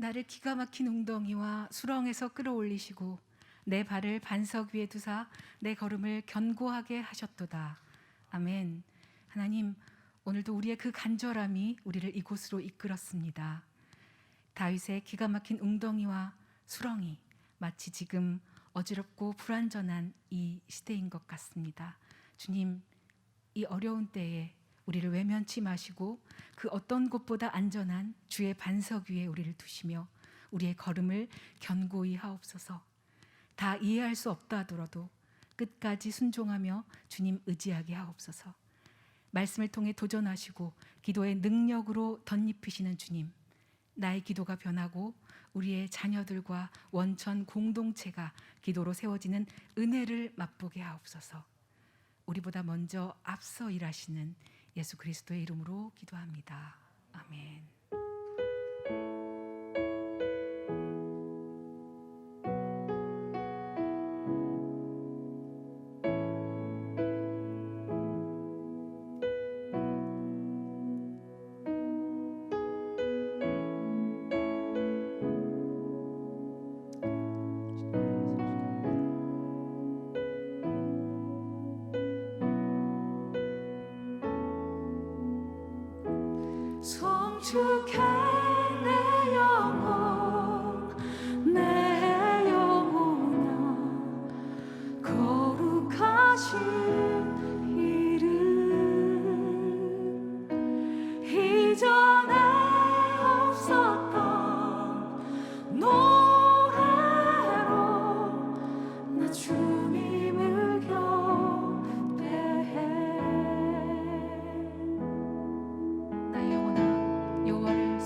나를 기가 막힌 웅덩이와 수렁에서 끌어올리시고 내 발을 반석 위에 두사 내 걸음을 견고하게 하셨도다. 아멘. 하나님, 오늘도 우리의 그 간절함이 우리를 이곳으로 이끌었습니다. 다윗의 기가 막힌 웅덩이와 수렁이 마치 지금 어지럽고 불완전한 이 시대인 것 같습니다. 주님, 이 어려운 때에 우리를 외면치 마시고 그 어떤 곳보다 안전한 주의 반석 위에 우리를 두시며 우리의 걸음을 견고히 하옵소서. 다 이해할 수 없다 하더라도 끝까지 순종하며 주님 의지하게 하옵소서. 말씀을 통해 도전하시고 기도의 능력으로 덧입히시는 주님, 나의 기도가 변하고 우리의 자녀들과 원천 공동체가 기도로 세워지는 은혜를 맛보게 하옵소서. 우리보다 먼저 앞서 일하시는 예수 그리스도의 이름으로 기도합니다. 아멘. 송축해 내 영혼 내 영혼아 거룩하신 이름 이전에 없었던 노래로 나 주님을 경배해. 나의 영혼아 여호와를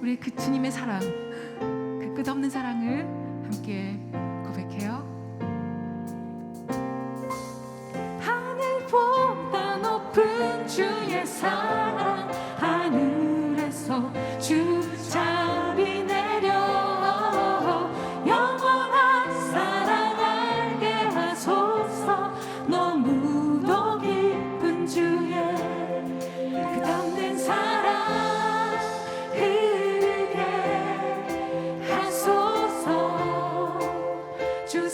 우리 그 주님의 사랑, 그 끝없는 사랑을 함께 고백해요. 하늘보다 높은 주의 사랑, 하늘에서 주 자비 내려 영원한 사랑 알게 하소서. 너무도 깊은 주의 끝없는 사랑 흐르게 하소서. 주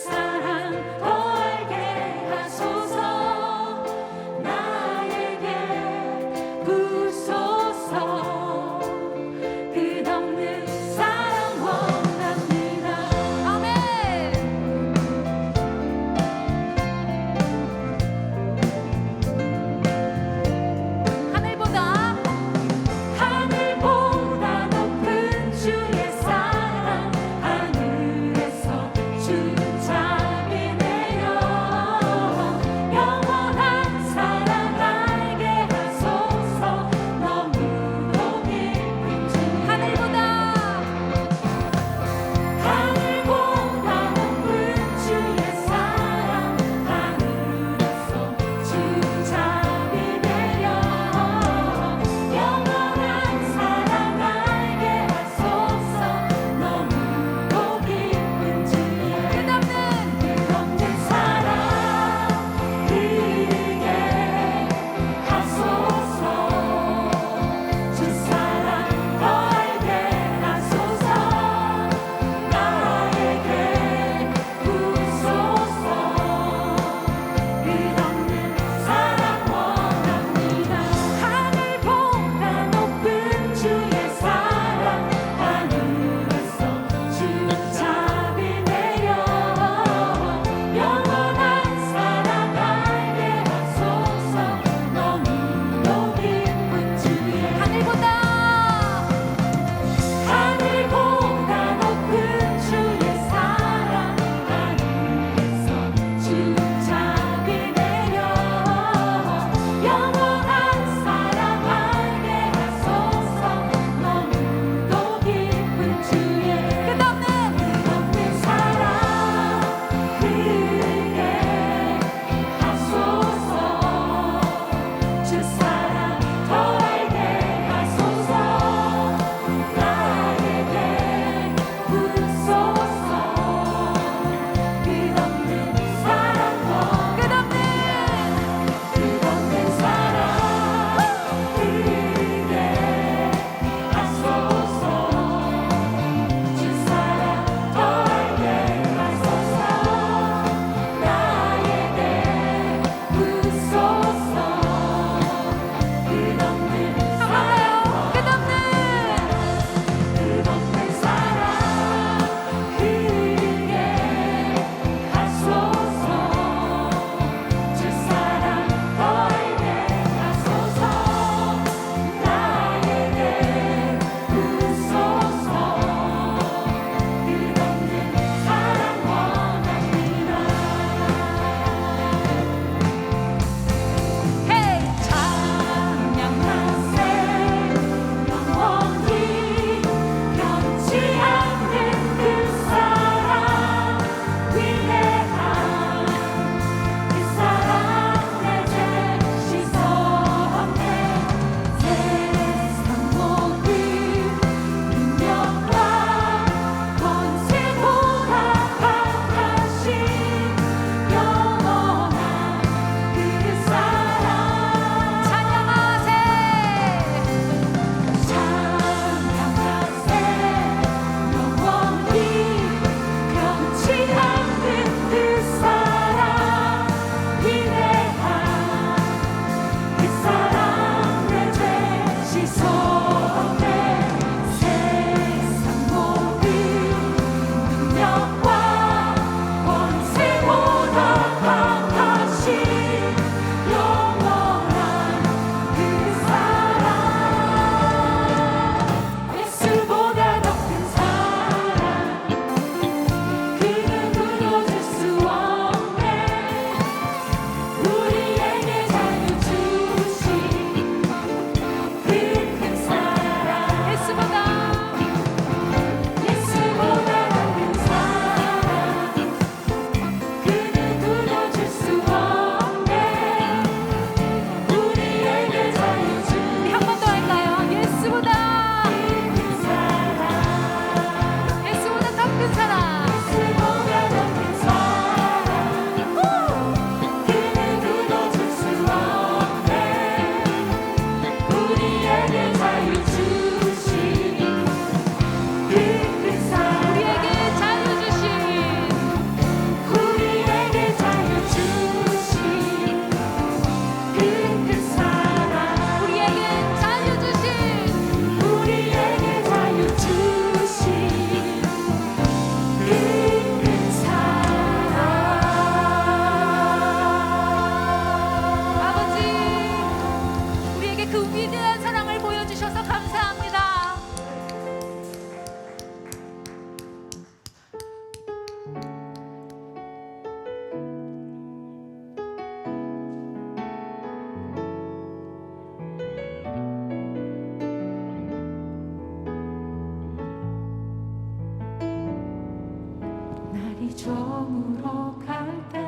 저물어 갈 때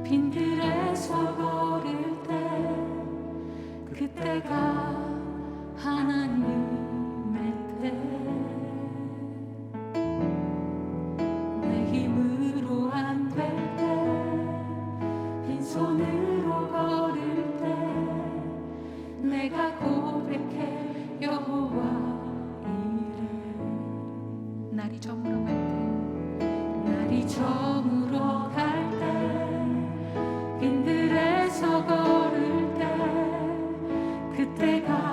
빈들에서 걸을 때 그때가 하나님의 때 내 힘으로 안 될 때 빈손으로 걸을 때 내가 고백해 여호와 이름 날이 저물어 갈 때 날이 저물어 갈 때 빈들에서 걸을 때 그때가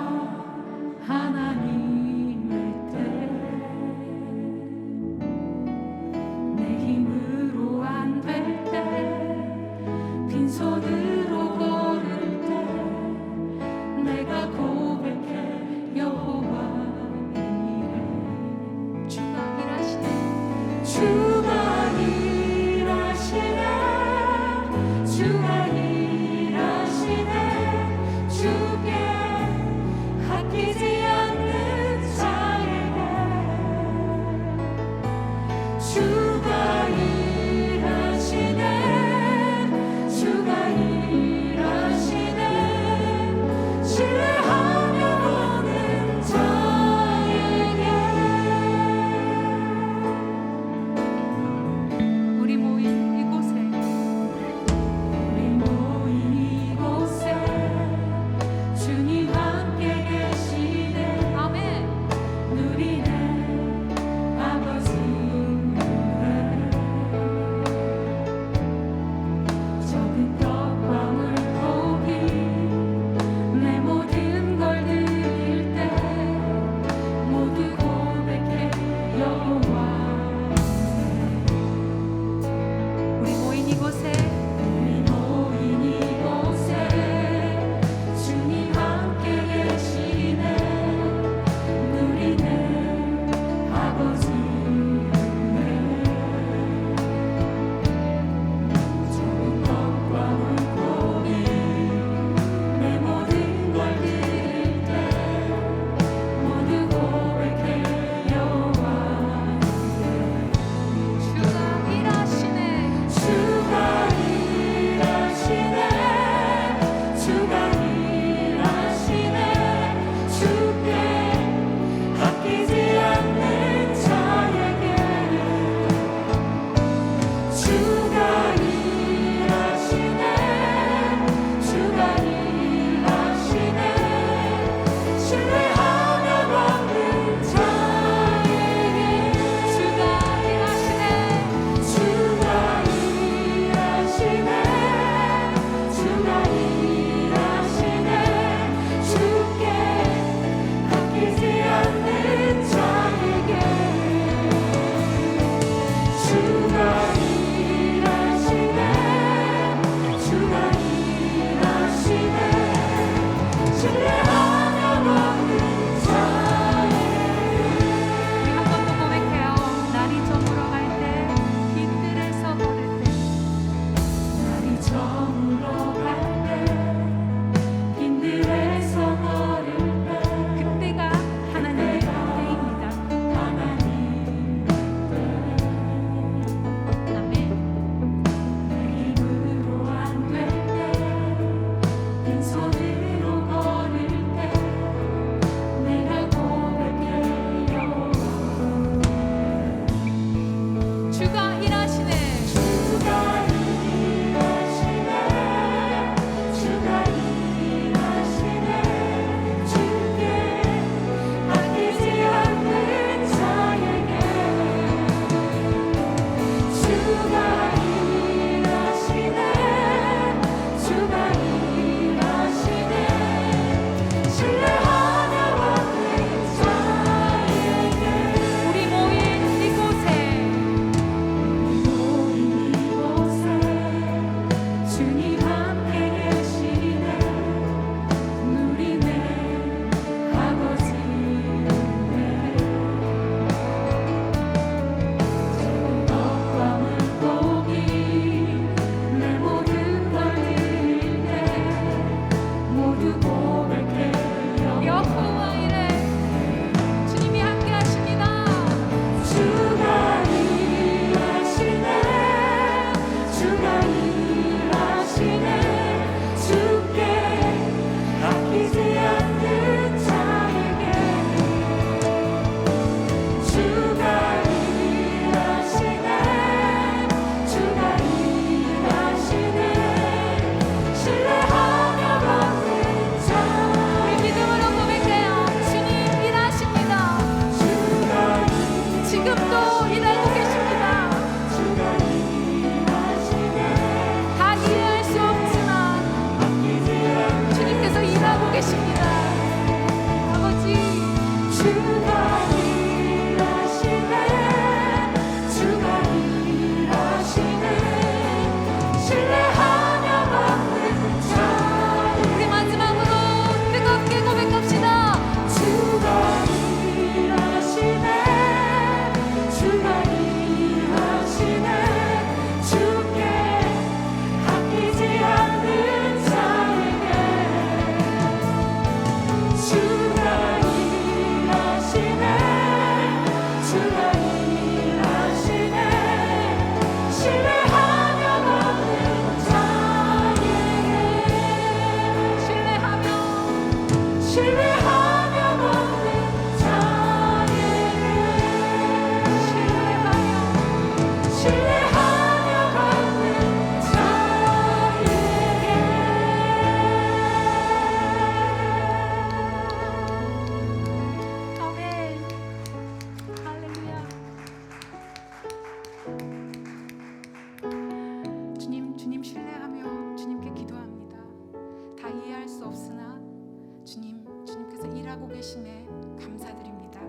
하심에 감사드립니다.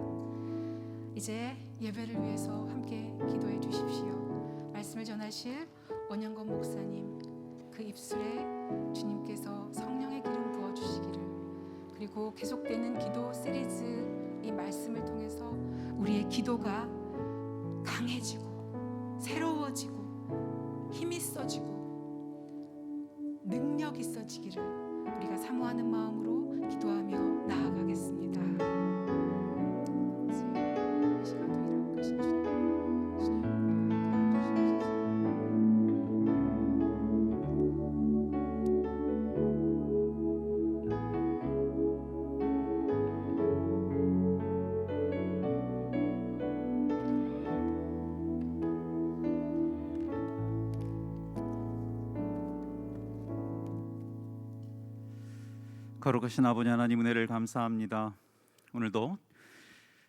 이제 예배를 위해서 함께 기도해 주십시오. 말씀을 전하실 원영건 목사님, 그 입술에 주님께서 성령의 기름 부어주시기를, 그리고 계속되는 기도 시리즈 이 말씀을 통해서 우리의 기도가 강해지고 새로워지고 힘이 있어지고 능력 있어지기를 우리가 사모하는 마음으로 기도하며 나아가겠습니다. 이 시간도 일하고 계신 주님, 거룩하신 아버지 하나님, 은혜를 감사합니다. 오늘도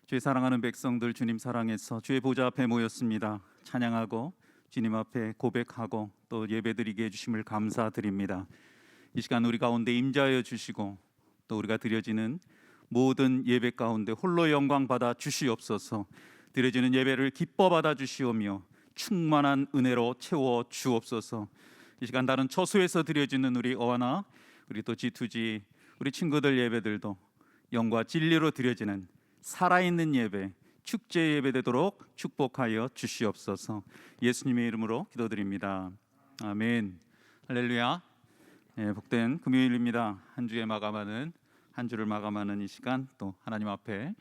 주의 사랑하는 백성들 주님 사랑해서 주의 보좌 앞에 모였습니다. 찬양하고 주님 앞에 고백하고 또 예배드리게 해주심을 감사드립니다. 이 시간 우리 가운데 임재하여 주시고 또 우리가 드려지는 모든 예배 가운데 홀로 영광 받아 주시옵소서. 드려지는 예배를 기뻐 받아 주시오며 충만한 은혜로 채워 주옵소서. 이 시간 다른 처소에서 드려지는 우리 어와나 우리 또 G2G 우리 친구들 예배들도 영과 진리로 드려지는 살아있는 예배, 축제 예배 되도록 축복하여 주시옵소서. 예수님의 이름으로 기도드립니다. 아멘. 할렐루야. 복된 금요일입니다. 한 주를 마감하는 이 시간, 또 하나님 앞에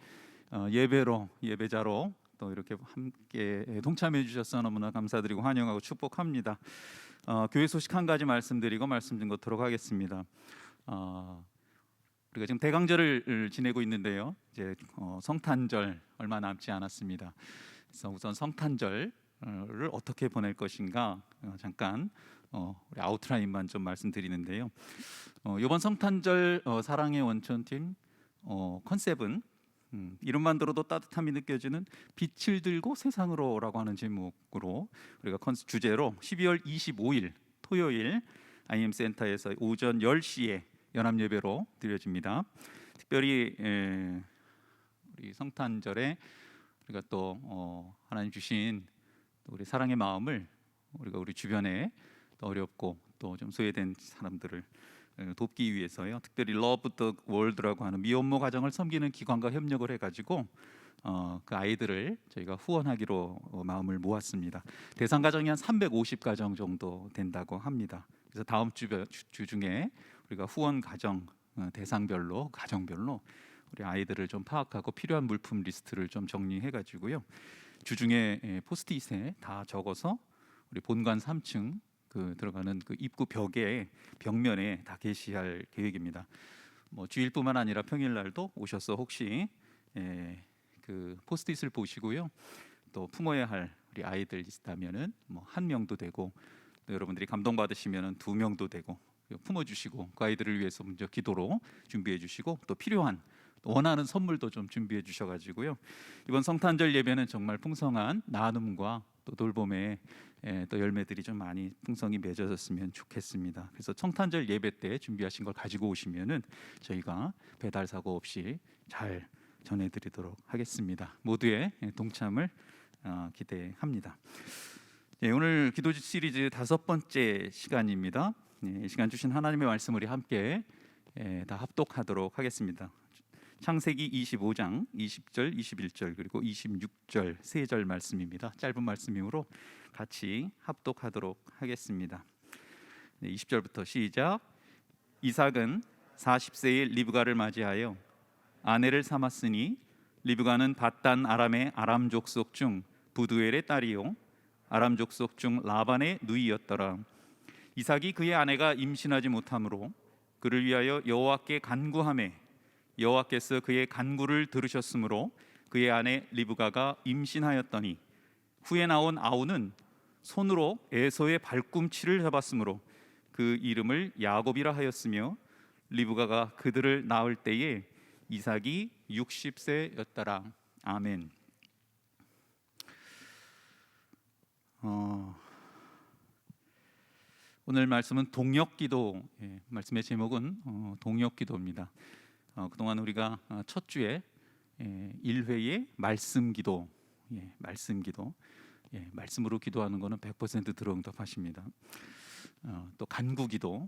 예배자로 또 이렇게 함께 동참해 주셔서 너무나 감사드리고 환영하고 축복합니다. 교회 소식 한 가지 말씀드리고 말씀 좀 듣도록 하겠습니다. 우리가 지금 대강절을 지내고 있는데요. 이제 성탄절 얼마 남지 않았습니다. 그래서 우선 성탄절을 어떻게 보낼 것인가 잠깐 우리 아웃라인만 좀 말씀드리는데요. 이번 성탄절 사랑의 원천팀 컨셉은 이름만 들어도 따뜻함이 느껴지는 빛을 들고 세상으로라고 하는 제목으로 우리가 주제로 12월 25일 토요일 IM센터에서 오전 10시에 연합예배로 드려집니다. 특별히 우리 성탄절에 우리가 또 하나님 주신 우리 사랑의 마음을 우리가 우리 주변에 또 어렵고 또 좀 소외된 사람들을 돕기 위해서요. 특별히 Love the World라고 하는 미혼모 가정을 섬기는 기관과 협력을 해가지고 그 아이들을 저희가 후원하기로 마음을 모았습니다. 대상 가정이 한 350가정 정도 된다고 합니다. 그래서 다음 주 중에 우리가 후원 가정 대상별로 가정별로 우리 아이들을 좀 파악하고 필요한 물품 리스트를 좀 정리해가지고요. 주중에 포스트잇에 다 적어서 우리 본관 3층 들어가는 그 입구 벽면에 다 게시할 계획입니다. 주일뿐만 아니라 평일날도 오셔서 혹시 그 포스트잇을 보시고요. 또 품어야 할 우리 아이들 있다면은 한 명도 되고, 또 여러분들이 감동받으시면은 2명도 되고 품어주시고 그 아이들을 위해서 먼저 기도로 준비해 주시고 또 필요한 원하는 선물도 좀 준비해 주셔가지고요. 이번 성탄절 예배는 정말 풍성한 나눔과 또 돌봄의 또 열매들이 좀 많이 풍성히 맺어졌으면 좋겠습니다. 그래서 성탄절 예배 때 준비하신 걸 가지고 오시면은 저희가 배달 사고 없이 잘 전해드리도록 하겠습니다. 모두의 동참을 기대합니다. 오늘 기도 시리즈 5번째 시간입니다. 이 시간 주신 하나님의 말씀 우리 함께 다 합독하도록 하겠습니다. 창세기 25장 20절, 21절 그리고 26절 3절 말씀입니다. 짧은 말씀이므로 같이 합독하도록 하겠습니다. 20절부터 시작. 이삭은 40세의 리브가를 맞이하여 아내를 삼았으니 리브가는 밧단 아람의 아람 족속 중 부두엘의 딸이요 아람 족속 중 라반의 누이였더라. 이삭이 그의 아내가 임신하지 못하므로 그를 위하여 여호와께 간구하매 여호와께서 그의 간구를 들으셨으므로 그의 아내 리브가가 임신하였더니 후에 나온 아우는 손으로 에서의 발꿈치를 잡았으므로 그 이름을 야곱이라 하였으며 리브가가 그들을 낳을 때에 이삭이 60세였더라. 아멘. 오늘 말씀은 동역기도, 말씀의 제목은 동역기도입니다. 그동안 우리가 첫 주에 1회의 말씀 기도, 말씀 기도, 말씀으로 기도하는 거는 100% 들어응답하십니다. 또 간구 기도,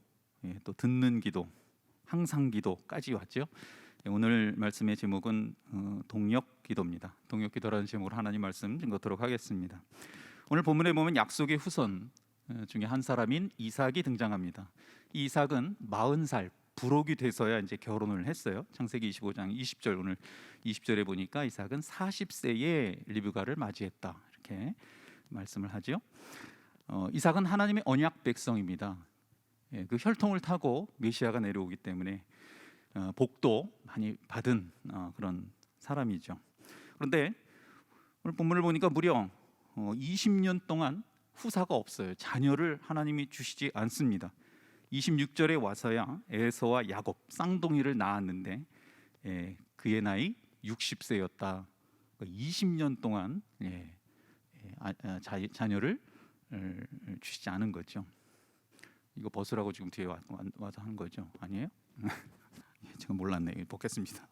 또 듣는 기도, 항상 기도까지 왔죠. 오늘 말씀의 제목은 동역 기도입니다. 동역 기도라는 제목으로 하나님 말씀 읽도록 하겠습니다. 오늘 본문에 보면 약속의 후손 중에 한 사람인 이삭이 등장합니다. 이 이삭은 40살 부록이 돼서야 이제 결혼을 했어요. 창세기 25장 20절, 오늘 20절에 보니까 이삭은 40세에 리브가를 맞이했다, 이렇게 말씀을 하죠. 이삭은 하나님의 언약 백성입니다. 그 혈통을 타고 메시아가 내려오기 때문에 복도 많이 받은 그런 사람이죠. 그런데 오늘 본문을 보니까 무려 20년 동안 후사가 없어요. 자녀를 하나님이 주시지 않습니다. 26절에 와서야 에서와 야곱 쌍둥이를 낳았는데 그의 나이 60세였다. 20년 동안 자녀를 주시지 않은 거죠. 이거 벗으라고 지금 뒤에 와서 한 거죠? 아니에요? 제가 몰랐네요. 벗겠습니다.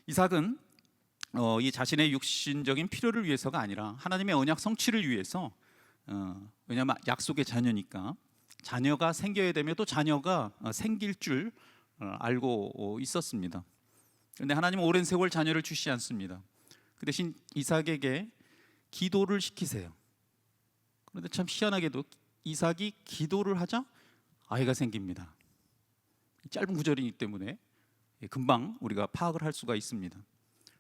이삭은 이 자신의 육신적인 필요를 위해서가 아니라 하나님의 언약 성취를 위해서, 왜냐하면 약속의 자녀니까 자녀가 생겨야 되면 또 자녀가 생길 줄 알고 있었습니다. 그런데 하나님은 오랜 세월 자녀를 주시지 않습니다. 그 대신 이삭에게 기도를 시키세요. 그런데 참 희한하게도 이삭이 기도를 하자 아이가 생깁니다. 짧은 구절이기 때문에 금방 우리가 파악을 할 수가 있습니다.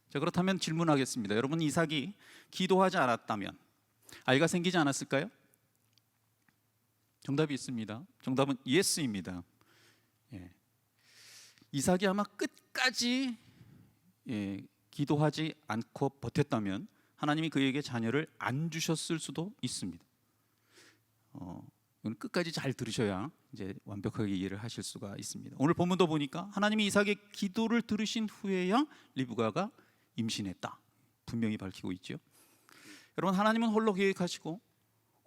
자, 그렇다면 질문하겠습니다. 여러분, 이삭이 기도하지 않았다면 아이가 생기지 않았을까요? 정답이 있습니다. 정답은 예스입니다. 이삭이 아마 끝까지 기도하지 않고 버텼다면 하나님이 그에게 자녀를 안 주셨을 수도 있습니다. 이건 끝까지 잘 들으셔야 이제 완벽하게 이해를 하실 수가 있습니다. 오늘 본문도 보니까 하나님이 이삭의 기도를 들으신 후에야 리브가가 임신했다, 분명히 밝히고 있죠. 여러분, 하나님은 홀로 계획하시고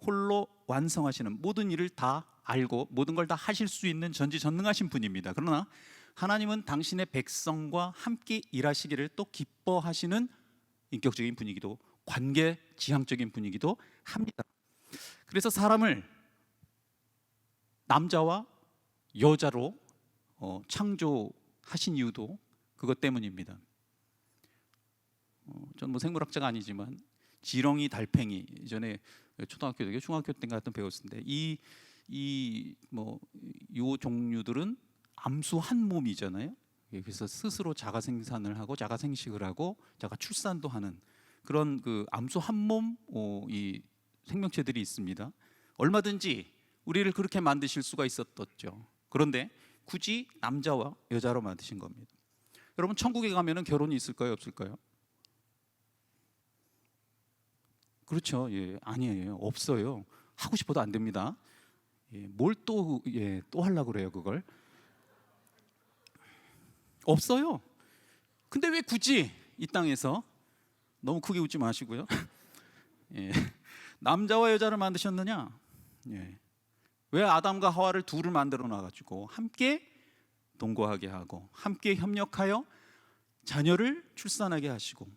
홀로 완성하시는, 모든 일을 다 알고 모든 걸 다 하실 수 있는 전지전능하신 분입니다. 그러나 하나님은 당신의 백성과 함께 일하시기를 또 기뻐하시는 인격적인 분이기도, 관계 지향적인 분이기도 합니다. 그래서 사람을 남자와 여자로 창조하신 이유도 그것 때문입니다. 저는 생물학자가 아니지만 지렁이, 달팽이, 이전에 초등학교 때, 중학교 때 같은 배웠을 때 이 종류들은 암수 한 몸이잖아요. 그래서 스스로 자가 생산을 하고 자가 생식을 하고 자가 출산도 하는 그런 그 암수 한 몸 이 생명체들이 있습니다. 얼마든지 우리를 그렇게 만드실 수가 있었죠. 그런데 굳이 남자와 여자로 만드신 겁니다. 여러분, 천국에 가면은 결혼이 있을까요, 없을까요? 그렇죠. 아니에요. 없어요. 하고 싶어도 안 됩니다. 뭘 또 하려고 그래요, 그걸? 없어요. 근데 왜 굳이 이 땅에서, 너무 크게 웃지 마시고요. 남자와 여자를 만드셨느냐? 왜 아담과 하와를 둘을 만들어 놔가지고 함께 동거하게 하고 함께 협력하여 자녀를 출산하게 하시고,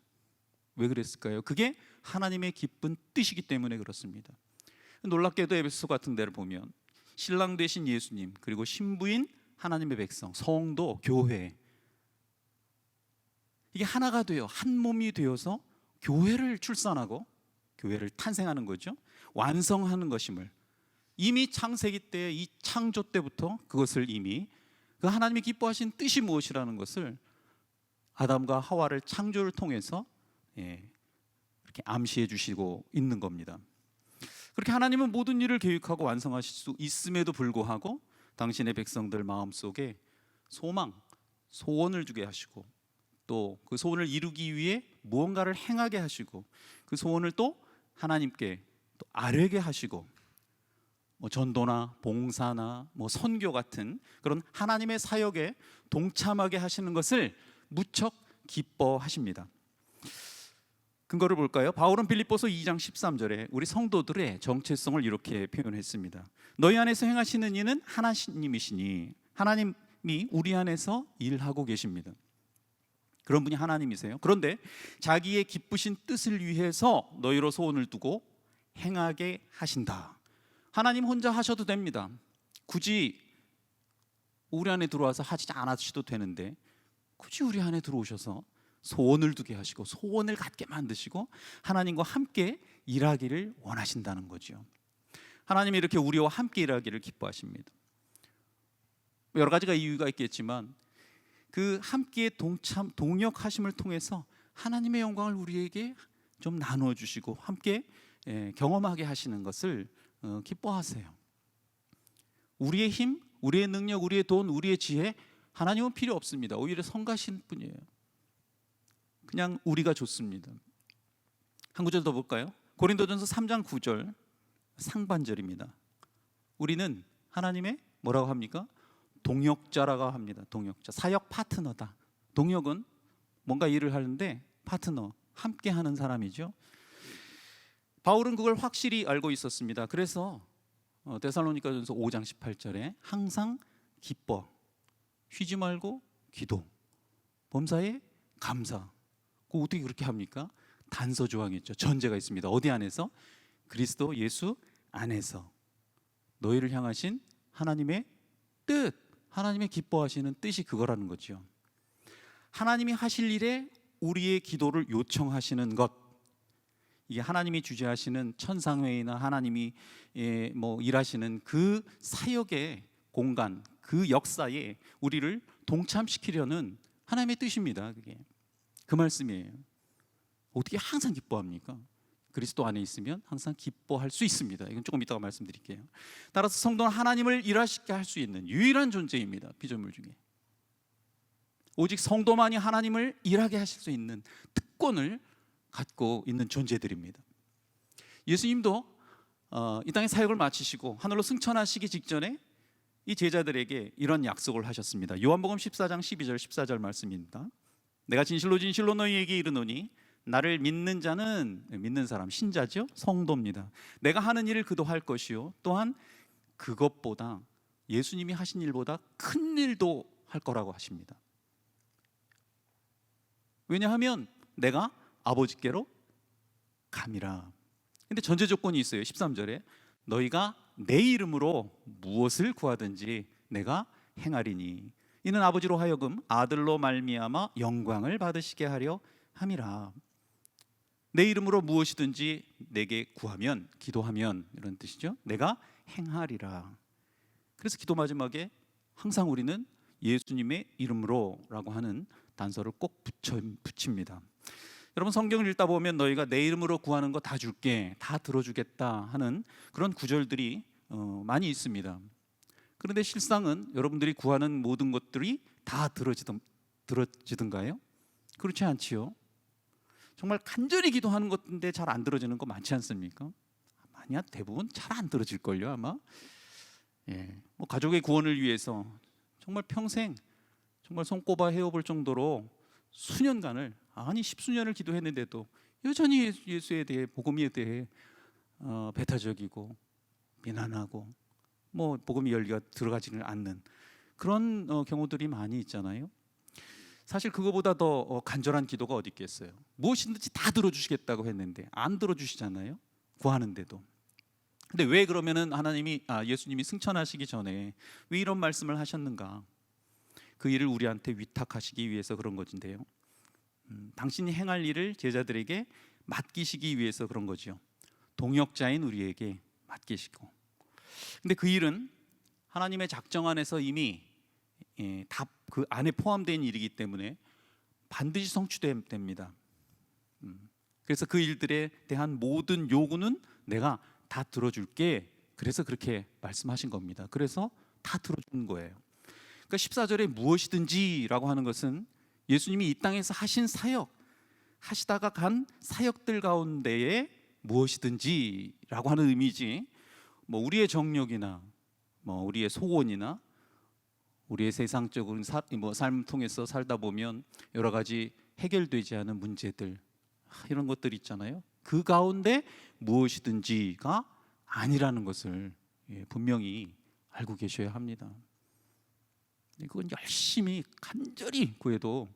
왜 그랬을까요? 그게 하나님의 기쁜 뜻이기 때문에 그렇습니다. 놀랍게도 에베소 같은 데를 보면 신랑 되신 예수님, 그리고 신부인 하나님의 백성, 성도, 교회, 이게 하나가 되어 한 몸이 되어서 교회를 출산하고 교회를 탄생하는 거죠. 완성하는 것임을 이미 창세기 때, 이 창조 때부터 그것을 이미 그 하나님이 기뻐하신 뜻이 무엇이라는 것을 아담과 하와를 창조를 통해서 이렇게 암시해 주시고 있는 겁니다. 그렇게 하나님은 모든 일을 계획하고 완성하실 수 있음에도 불구하고 당신의 백성들 마음속에 소망, 소원을 주게 하시고, 또 그 소원을 이루기 위해 무언가를 행하게 하시고, 그 소원을 또 하나님께 또 아뢰게 하시고, 전도나 봉사나 선교 같은 그런 하나님의 사역에 동참하게 하시는 것을 무척 기뻐하십니다. 근거를 볼까요? 바울은 빌립보서 2장 13절에 우리 성도들의 정체성을 이렇게 표현했습니다. 너희 안에서 행하시는 이는 하나님이시니, 하나님 우리 안에서 일하고 계십니다. 그런 분이 하나님이세요. 그런데 자기의 기쁘신 뜻을 위해서 너희로 소원을 두고 행하게 하신다. 하나님 혼자 하셔도 됩니다. 굳이 우리 안에 들어와서 하지 않으셔도 되는데 굳이 우리 안에 들어오셔서 소원을 두게 하시고 소원을 갖게 만드시고 하나님과 함께 일하기를 원하신다는 거죠. 하나님이 이렇게 우리와 함께 일하기를 기뻐하십니다. 여러 가지가 이유가 있겠지만 그 함께 동역하심을 통해서 하나님의 영광을 우리에게 좀 나누어 주시고 함께 경험하게 하시는 것을 기뻐하세요. 우리의 힘, 우리의 능력, 우리의 돈, 우리의 지혜, 하나님은 필요 없습니다. 오히려 성가신 분이에요. 그냥 우리가 좋습니다. 한 구절 더 볼까요? 고린도전서 3장 9절 상반절입니다. 우리는 하나님의 뭐라고 합니까? 동역자라고 합니다. 동역자, 사역 파트너다. 동역은 뭔가 일을 하는데 파트너, 함께 하는 사람이죠. 바울은 그걸 확실히 알고 있었습니다. 그래서 데살로니가전서 5장 18절에 항상 기뻐, 쉬지 말고 기도, 범사에 감사. 그 어떻게 그렇게 합니까? 단서 조항이 있죠. 전제가 있습니다. 어디 안에서? 그리스도 예수 안에서 너희를 향하신 하나님의 뜻, 하나님의 기뻐하시는 뜻이 그거라는 거죠. 하나님이 하실 일에 우리의 기도를 요청하시는 것, 이게 하나님이 주재하시는 천상회의나 하나님이 일하시는 그 사역의 공간, 그 역사에 우리를 동참시키려는 하나님의 뜻입니다. 그게 그 말씀이에요. 어떻게 항상 기뻐합니까? 그리스도 안에 있으면 항상 기뻐할 수 있습니다. 이건 조금 이따가 말씀드릴게요. 따라서 성도는 하나님을 일하시게 할 수 있는 유일한 존재입니다. 피조물 중에 오직 성도만이 하나님을 일하게 하실 수 있는 특권을 갖고 있는 존재들입니다. 예수님도 이 땅의 사역을 마치시고 하늘로 승천하시기 직전에 이 제자들에게 이런 약속을 하셨습니다. 요한복음 14장 12절 14절 말씀입니다. 내가 진실로 진실로 너희에게 이르노니 나를 믿는 자는, 믿는 사람, 신자죠, 성도입니다. 내가 하는 일을 그도 할 것이요 또한 그것보다, 예수님이 하신 일보다 큰 일도 할 거라고 하십니다. 왜냐하면 내가 아버지께로 감이라. 근데 전제 조건이 있어요. 13절에 너희가 내 이름으로 무엇을 구하든지 내가 행하리니 이는 아버지로 하여금 아들로 말미암아 영광을 받으시게 하려 함이라. 내 이름으로 무엇이든지 내게 구하면, 기도하면, 이런 뜻이죠. 내가 행하리라. 그래서 기도 마지막에 항상 우리는 예수님의 이름으로 라고 하는 단서를 꼭 붙입니다. 여러분 성경을 읽다 보면 너희가 내 이름으로 구하는 거 다 줄게, 다 들어주겠다 하는 그런 구절들이 많이 있습니다. 그런데 실상은 여러분들이 구하는 모든 것들이 다 들어지던가요? 그렇지 않지요. 정말 간절히 기도하는 것인데 잘 안 들어지는 거 많지 않습니까? 아니야, 대부분 잘 안 들어질걸요 아마. 가족의 구원을 위해서 정말 평생 정말 손꼽아 헤어볼 정도로 수년간을, 아니 10수년을 기도했는데도 여전히 예수에 대해, 복음에 대해 배타적이고 비난하고 복음의 열기가 들어가지는 않는 그런 경우들이 많이 있잖아요. 사실 그거보다 더 간절한 기도가 어디 있겠어요. 무엇이든지 다 들어주시겠다고 했는데 안 들어주시잖아요, 구하는데도. 근데 왜 그러면은 예수님이 승천하시기 전에 왜 이런 말씀을 하셨는가? 그 일을 우리한테 위탁하시기 위해서 그런 것인데요. 당신이 행할 일을 제자들에게 맡기시기 위해서 그런 거죠. 동역자인 우리에게 맡기시고. 근데 그 일은 하나님의 작정 안에서 이미 다 그 안에 포함된 일이기 때문에 반드시 성취됩니다. 그래서 그 일들에 대한 모든 요구는 내가 다 들어줄게. 그래서 그렇게 말씀하신 겁니다. 그래서 다 들어주는 거예요. 그러니까 14절에 무엇이든지라고 하는 것은 예수님이 이 땅에서 하신 사역, 하시다가 간 사역들 가운데에 무엇이든지라고 하는 의미지, 우리의 정력이나 우리의 소원이나 우리의 세상적인 삶을 통해서 살다 보면 여러 가지 해결되지 않은 문제들, 이런 것들 있잖아요. 그 가운데 무엇이든지가 아니라는 것을 분명히 알고 계셔야 합니다. 그건 열심히 간절히 구해도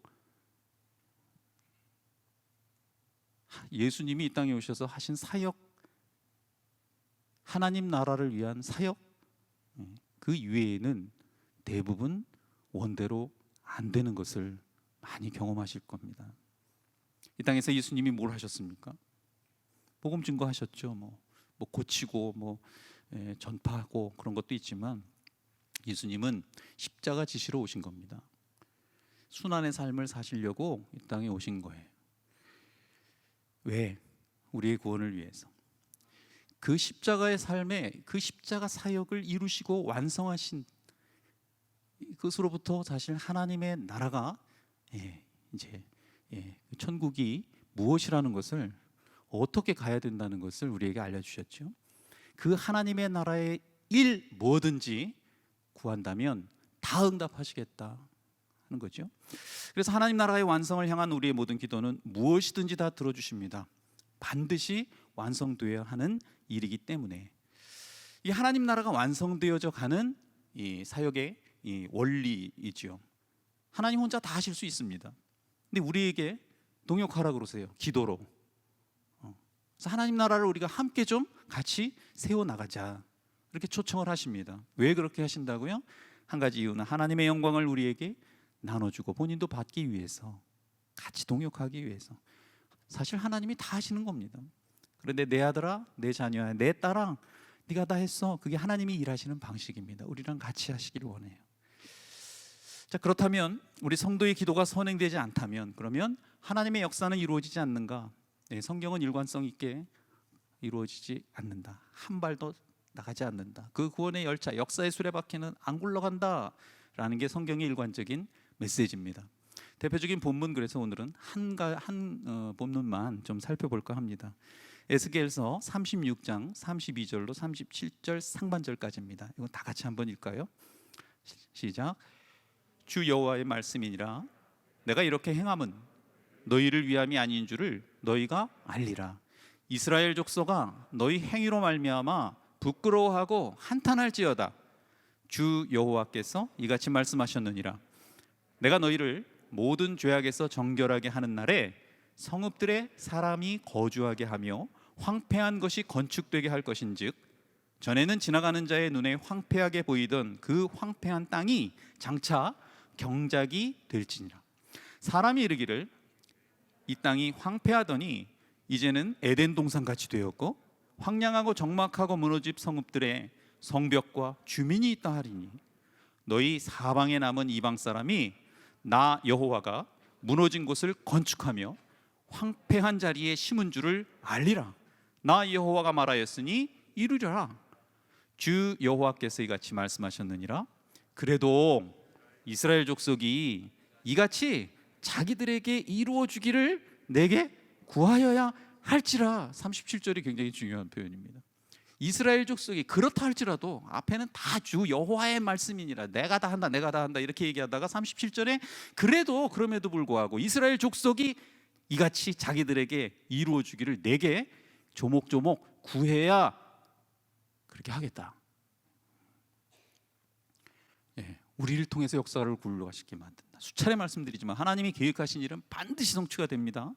예수님이 이 땅에 오셔서 하신 사역, 하나님 나라를 위한 사역, 그 이외에는 대부분 원대로 안 되는 것을 많이 경험하실 겁니다. 이 땅에서 예수님이 뭘 하셨습니까? 복음 증거하셨죠. 뭐 고치고 전파하고 그런 것도 있지만 예수님은 십자가 지시러 오신 겁니다. 순환의 삶을 사시려고 이 땅에 오신 거예요. 왜? 우리의 구원을 위해서. 그 십자가의 삶에 그 십자가 사역을 이루시고 완성하신 그것으로부터 사실 하나님의 나라가 이제 천국이 무엇이라는 것을, 어떻게 가야 된다는 것을 우리에게 알려주셨죠. 그 하나님의 나라의 일 뭐든지 구한다면 다 응답하시겠다 하는 거죠. 그래서 하나님 나라의 완성을 향한 우리의 모든 기도는 무엇이든지 다 들어주십니다. 반드시 완성되어야 하는 일이기 때문에 이 하나님 나라가 완성되어져 가는 이 사역의 이 원리이지요. 하나님 혼자 다 하실 수 있습니다. 근데 우리에게 동역하라 그러세요. 기도로. 그래서 하나님 나라를 우리가 함께 좀 같이 세워나가자, 이렇게 초청을 하십니다. 왜 그렇게 하신다고요? 한 가지 이유는 하나님의 영광을 우리에게 나눠주고 본인도 받기 위해서, 같이 동역하기 위해서. 사실 하나님이 다 하시는 겁니다. 그런데 내 아들아, 내 자녀야, 내 딸아, 네가 다 했어. 그게 하나님이 일하시는 방식입니다. 우리랑 같이 하시기를 원해요. 자, 그렇다면 우리 성도의 기도가 선행되지 않다면 그러면 하나님의 역사는 이루어지지 않는가? 성경은 일관성 있게 이루어지지 않는다. 한 발도 나가지 않는다. 그 구원의 열차, 역사의 수레바퀴는 안 굴러간다라는 게 성경의 일관적인 메시지입니다. 대표적인 본문, 그래서 오늘은 한 본문만 좀 살펴볼까 합니다. 에스겔서 36장 32절로 37절 상반절까지입니다. 이건 다 같이 한번 읽까요? 시작. 주 여호와의 말씀이니라. 내가 이렇게 행함은 너희를 위함이 아닌 줄을 너희가 알리라. 이스라엘 족속아, 너희 행위로 말미암아 부끄러워하고 한탄할지어다. 주 여호와께서 이같이 말씀하셨느니라. 내가 너희를 모든 죄악에서 정결하게 하는 날에 성읍들에 사람이 거주하게 하며 황폐한 것이 건축되게 할 것인즉, 전에는 지나가는 자의 눈에 황폐하게 보이던 그 황폐한 땅이 장차 경작이 될지니라. 사람이 이르기를 이 땅이 황폐하더니 이제는 에덴 동산같이 되었고 황량하고 적막하고 무너진 성읍들에 성벽과 주민이 있다 하리니, 너희 사방에 남은 이방 사람이 나 여호와가 무너진 곳을 건축하며 황폐한 자리에 심은 줄을 알리라. 나 여호와가 말하였으니 이루리라. 주 여호와께서 이같이 말씀하셨느니라. 그래도 이스라엘 족속이 이같이 자기들에게 이루어 주기를 내게 구하여야 할지라. 37절이 굉장히 중요한 표현입니다. 이스라엘 족속이 그렇다 할지라도, 앞에는 다 주 여호와의 말씀이니라, 내가 다 한다, 내가 다 한다 이렇게 얘기하다가 37절에 그래도, 그럼에도 불구하고 이스라엘 족속이 이같이 자기들에게 이루어 주기를 내게 조목조목 구해야 그렇게 하겠다. 우리를 통해서 역사를 굴러가시게 만든다. 수차례 말씀드리지만 하나님이 계획하신 일은 반드시 성취가 됩니다.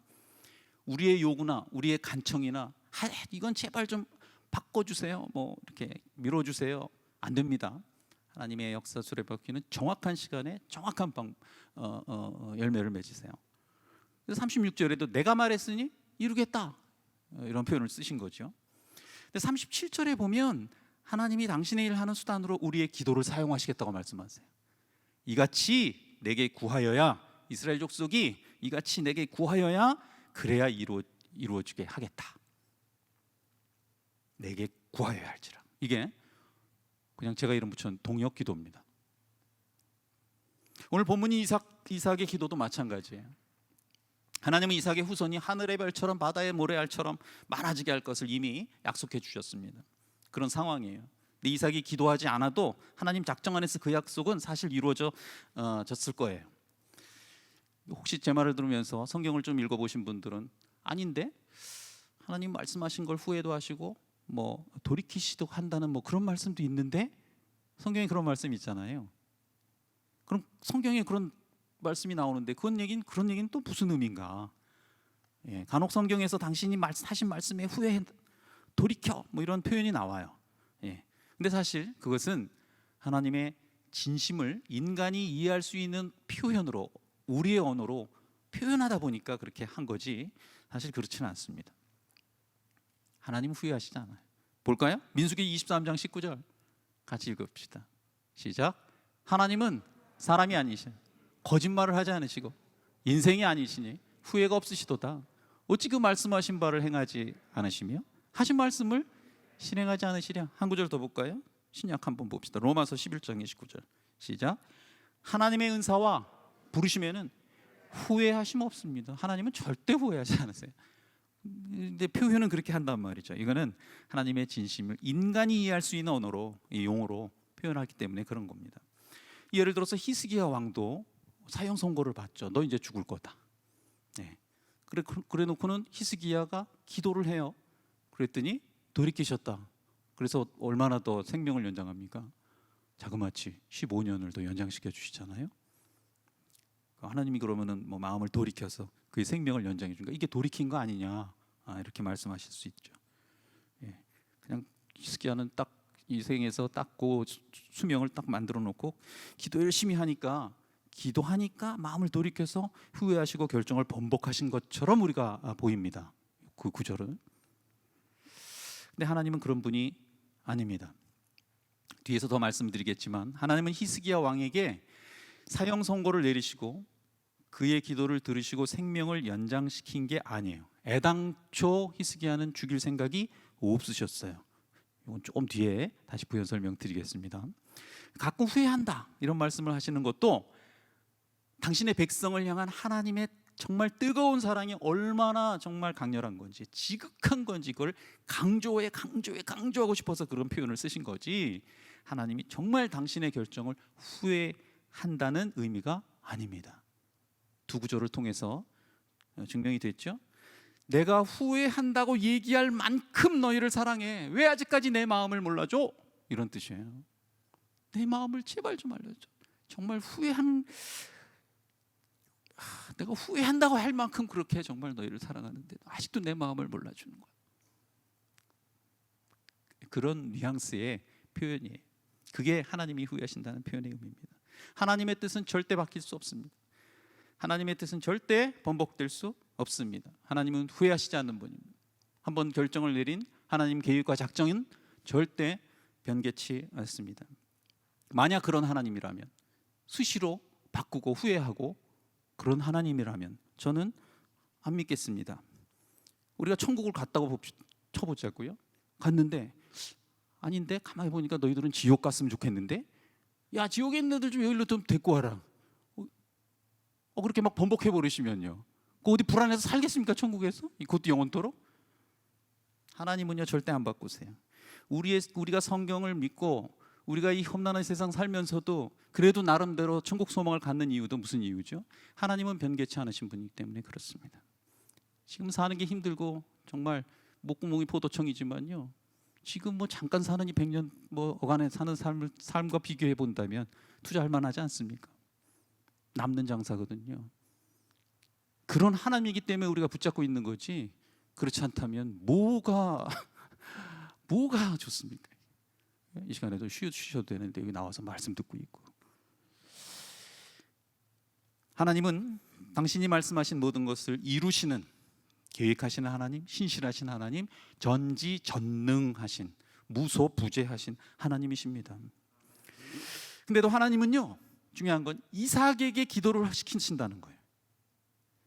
우리의 요구나 우리의 간청이나 이건 제발 좀 바꿔주세요, 뭐 이렇게 밀어주세요, 안 됩니다. 하나님의 역사 수레바퀴는 정확한 시간에 정확한 열매를 맺으세요. 그래서 36절에도 내가 말했으니 이루겠다, 이런 표현을 쓰신 거죠. 근데 37절에 보면 하나님이 당신의 일을 하는 수단으로 우리의 기도를 사용하시겠다고 말씀하세요. 이같이 내게 구하여야, 이스라엘 족속이 이같이 내게 구하여야 그래야 이루어지게 하겠다. 내게 구하여야 할지라. 이게 그냥 제가 이름 붙여놓은 동역 기도입니다. 오늘 본문이 이삭의 기도도 마찬가지예요. 하나님은 이삭의 후손이 하늘의 별처럼 바다의 모래알처럼 많아지게 할 것을 이미 약속해 주셨습니다. 그런 상황이에요. 근데 이삭이 기도하지 않아도 하나님 작정 안에서 그 약속은 사실 이루어졌을 거예요. 혹시 제 말을 들으면서 성경을 좀 읽어보신 분들은 아닌데 하나님 말씀하신 걸 후회도 하시고 뭐 돌이키시도 한다는 뭐 그런 말씀도 있는데, 성경에 그런 말씀이 있잖아요. 그럼 성경에 그런 말씀이 나오는데 그런 얘기는 또 무슨 의미인가? 예, 간혹 성경에서 당신이 하신 말씀에 후회 돌이켜 뭐 이런 표현이 나와요. 예. 근데 사실 그것은 하나님의 진심을 인간이 이해할 수 있는 표현으로, 우리의 언어로 표현하다 보니까 그렇게 한 거지 사실 그렇지는 않습니다. 하나님 후회하시지 않아요. 볼까요? 민수기 23장 19절 같이 읽읍시다. 시작. 하나님은 사람이 아니시니 거짓말을 하지 않으시고 인생이 아니시니 후회가 없으시도다. 어찌 그 말씀하신 바를 행하지 않으시며 하신 말씀을 실행하지 않으시랴. 한 구절 더 볼까요? 신약 한번 봅시다. 로마서 11장 29절 시작. 하나님의 은사와 부르심에는 후회하심 없습니다. 하나님은 절대 후회하지 않으세요. 근데 표현은 그렇게 한단 말이죠. 이거는 하나님의 진심을 인간이 이해할 수 있는 언어로, 이 용어로 표현하기 때문에 그런 겁니다. 예를 들어서 히스기야 왕도 사형 선고를 받죠. 너 이제 죽을 거다. 네. 그래 놓고는 히스기야가 기도를 해요. 그랬더니 돌이키셨다. 그래서 얼마나 더 생명을 연장합니까? 자그마치 15년을 더 연장시켜 주시잖아요. 하나님이 그러면은 뭐 마음을 돌이켜서 그의 생명을 연장해 주니까 이게 돌이킨 거 아니냐, 이렇게 말씀하실 수 있죠. 예. 그냥 히스기야는 딱 이 생에서 닦고 수명을 딱 만들어 놓고 기도 열심히 하니까 기도하니까 마음을 돌이켜서 후회하시고 결정을 번복하신 것처럼 우리가 보입니다. 그 구절은. 근데 하나님은 그런 분이 아닙니다. 뒤에서 더 말씀드리겠지만 하나님은 히스기야 왕에게 사형 선고를 내리시고 그의 기도를 들으시고 생명을 연장시킨 게 아니에요. 애당초 히스기야는 죽일 생각이 없으셨어요. 이건 조금 뒤에 다시 부연 설명드리겠습니다. 가끔 후회한다 이런 말씀을 하시는 것도 당신의 백성을 향한 하나님의 정말 뜨거운 사랑이 얼마나 정말 강렬한 건지, 지극한 건지 그걸 강조하고 싶어서 그런 표현을 쓰신 거지, 하나님이 정말 당신의 결정을 후회한다는 의미가 아닙니다. 두 구절을 통해서 증명이 됐죠. 내가 후회한다고 얘기할 만큼 너희를 사랑해. 왜 아직까지 내 마음을 몰라줘? 이런 뜻이에요. 내 마음을 제발 좀 알려줘. 정말 내가 후회한다고 할 만큼 그렇게 정말 너희를 사랑하는데 아직도 내 마음을 몰라주는 거야. 그런 뉘앙스의 표현이에요. 그게 하나님이 후회하신다는 표현의 의미입니다. 하나님의 뜻은 절대 바뀔 수 없습니다. 하나님의 뜻은 절대 번복될 수 없습니다. 하나님은 후회하시지 않는 분입니다. 한번 결정을 내린 하나님 계획과 작정은 절대 변개치 않습니다. 만약 그런 하나님이라면, 수시로 바꾸고 후회하고 그런 하나님이라면 저는 안 믿겠습니다. 우리가 천국을 갔다고 쳐보자고요. 갔는데 아닌데 가만히 보니까 너희들은 지옥 갔으면 좋겠는데, 야 지옥에 있는 애들 좀 여기로 좀 데리고 와라. 그렇게 막 번복해 버리시면요, 그 어디 불안해서 살겠습니까? 천국에서 그것도 영원토록? 하나님은요 절대 안 바꾸세요. 우리가 성경을 믿고 우리가 이 험난한 세상 살면서도 그래도 나름대로 천국 소망을 갖는 이유도 무슨 이유죠? 하나님은 변개치 않으신 분이기 때문에 그렇습니다. 지금 사는 게 힘들고 정말 목구멍이 포도청이지만요, 지금 뭐 잠깐 사는 이 100년 뭐 어간에 사는 삶과 비교해 본다면 투자할 만하지 않습니까? 남는 장사거든요. 그런 하나님이기 때문에 우리가 붙잡고 있는 거지, 그렇지 않다면 뭐가 좋습니까? 이 시간에도 쉬셔도 되는데 여기 나와서 말씀 듣고 있고. 하나님은 당신이 말씀하신 모든 것을 이루시는, 계획하시는 하나님, 신실하신 하나님, 전지전능하신, 무소부재하신 하나님이십니다. 근데도 하나님은요, 중요한 건 이삭에게 기도를 시키신다는 거예요.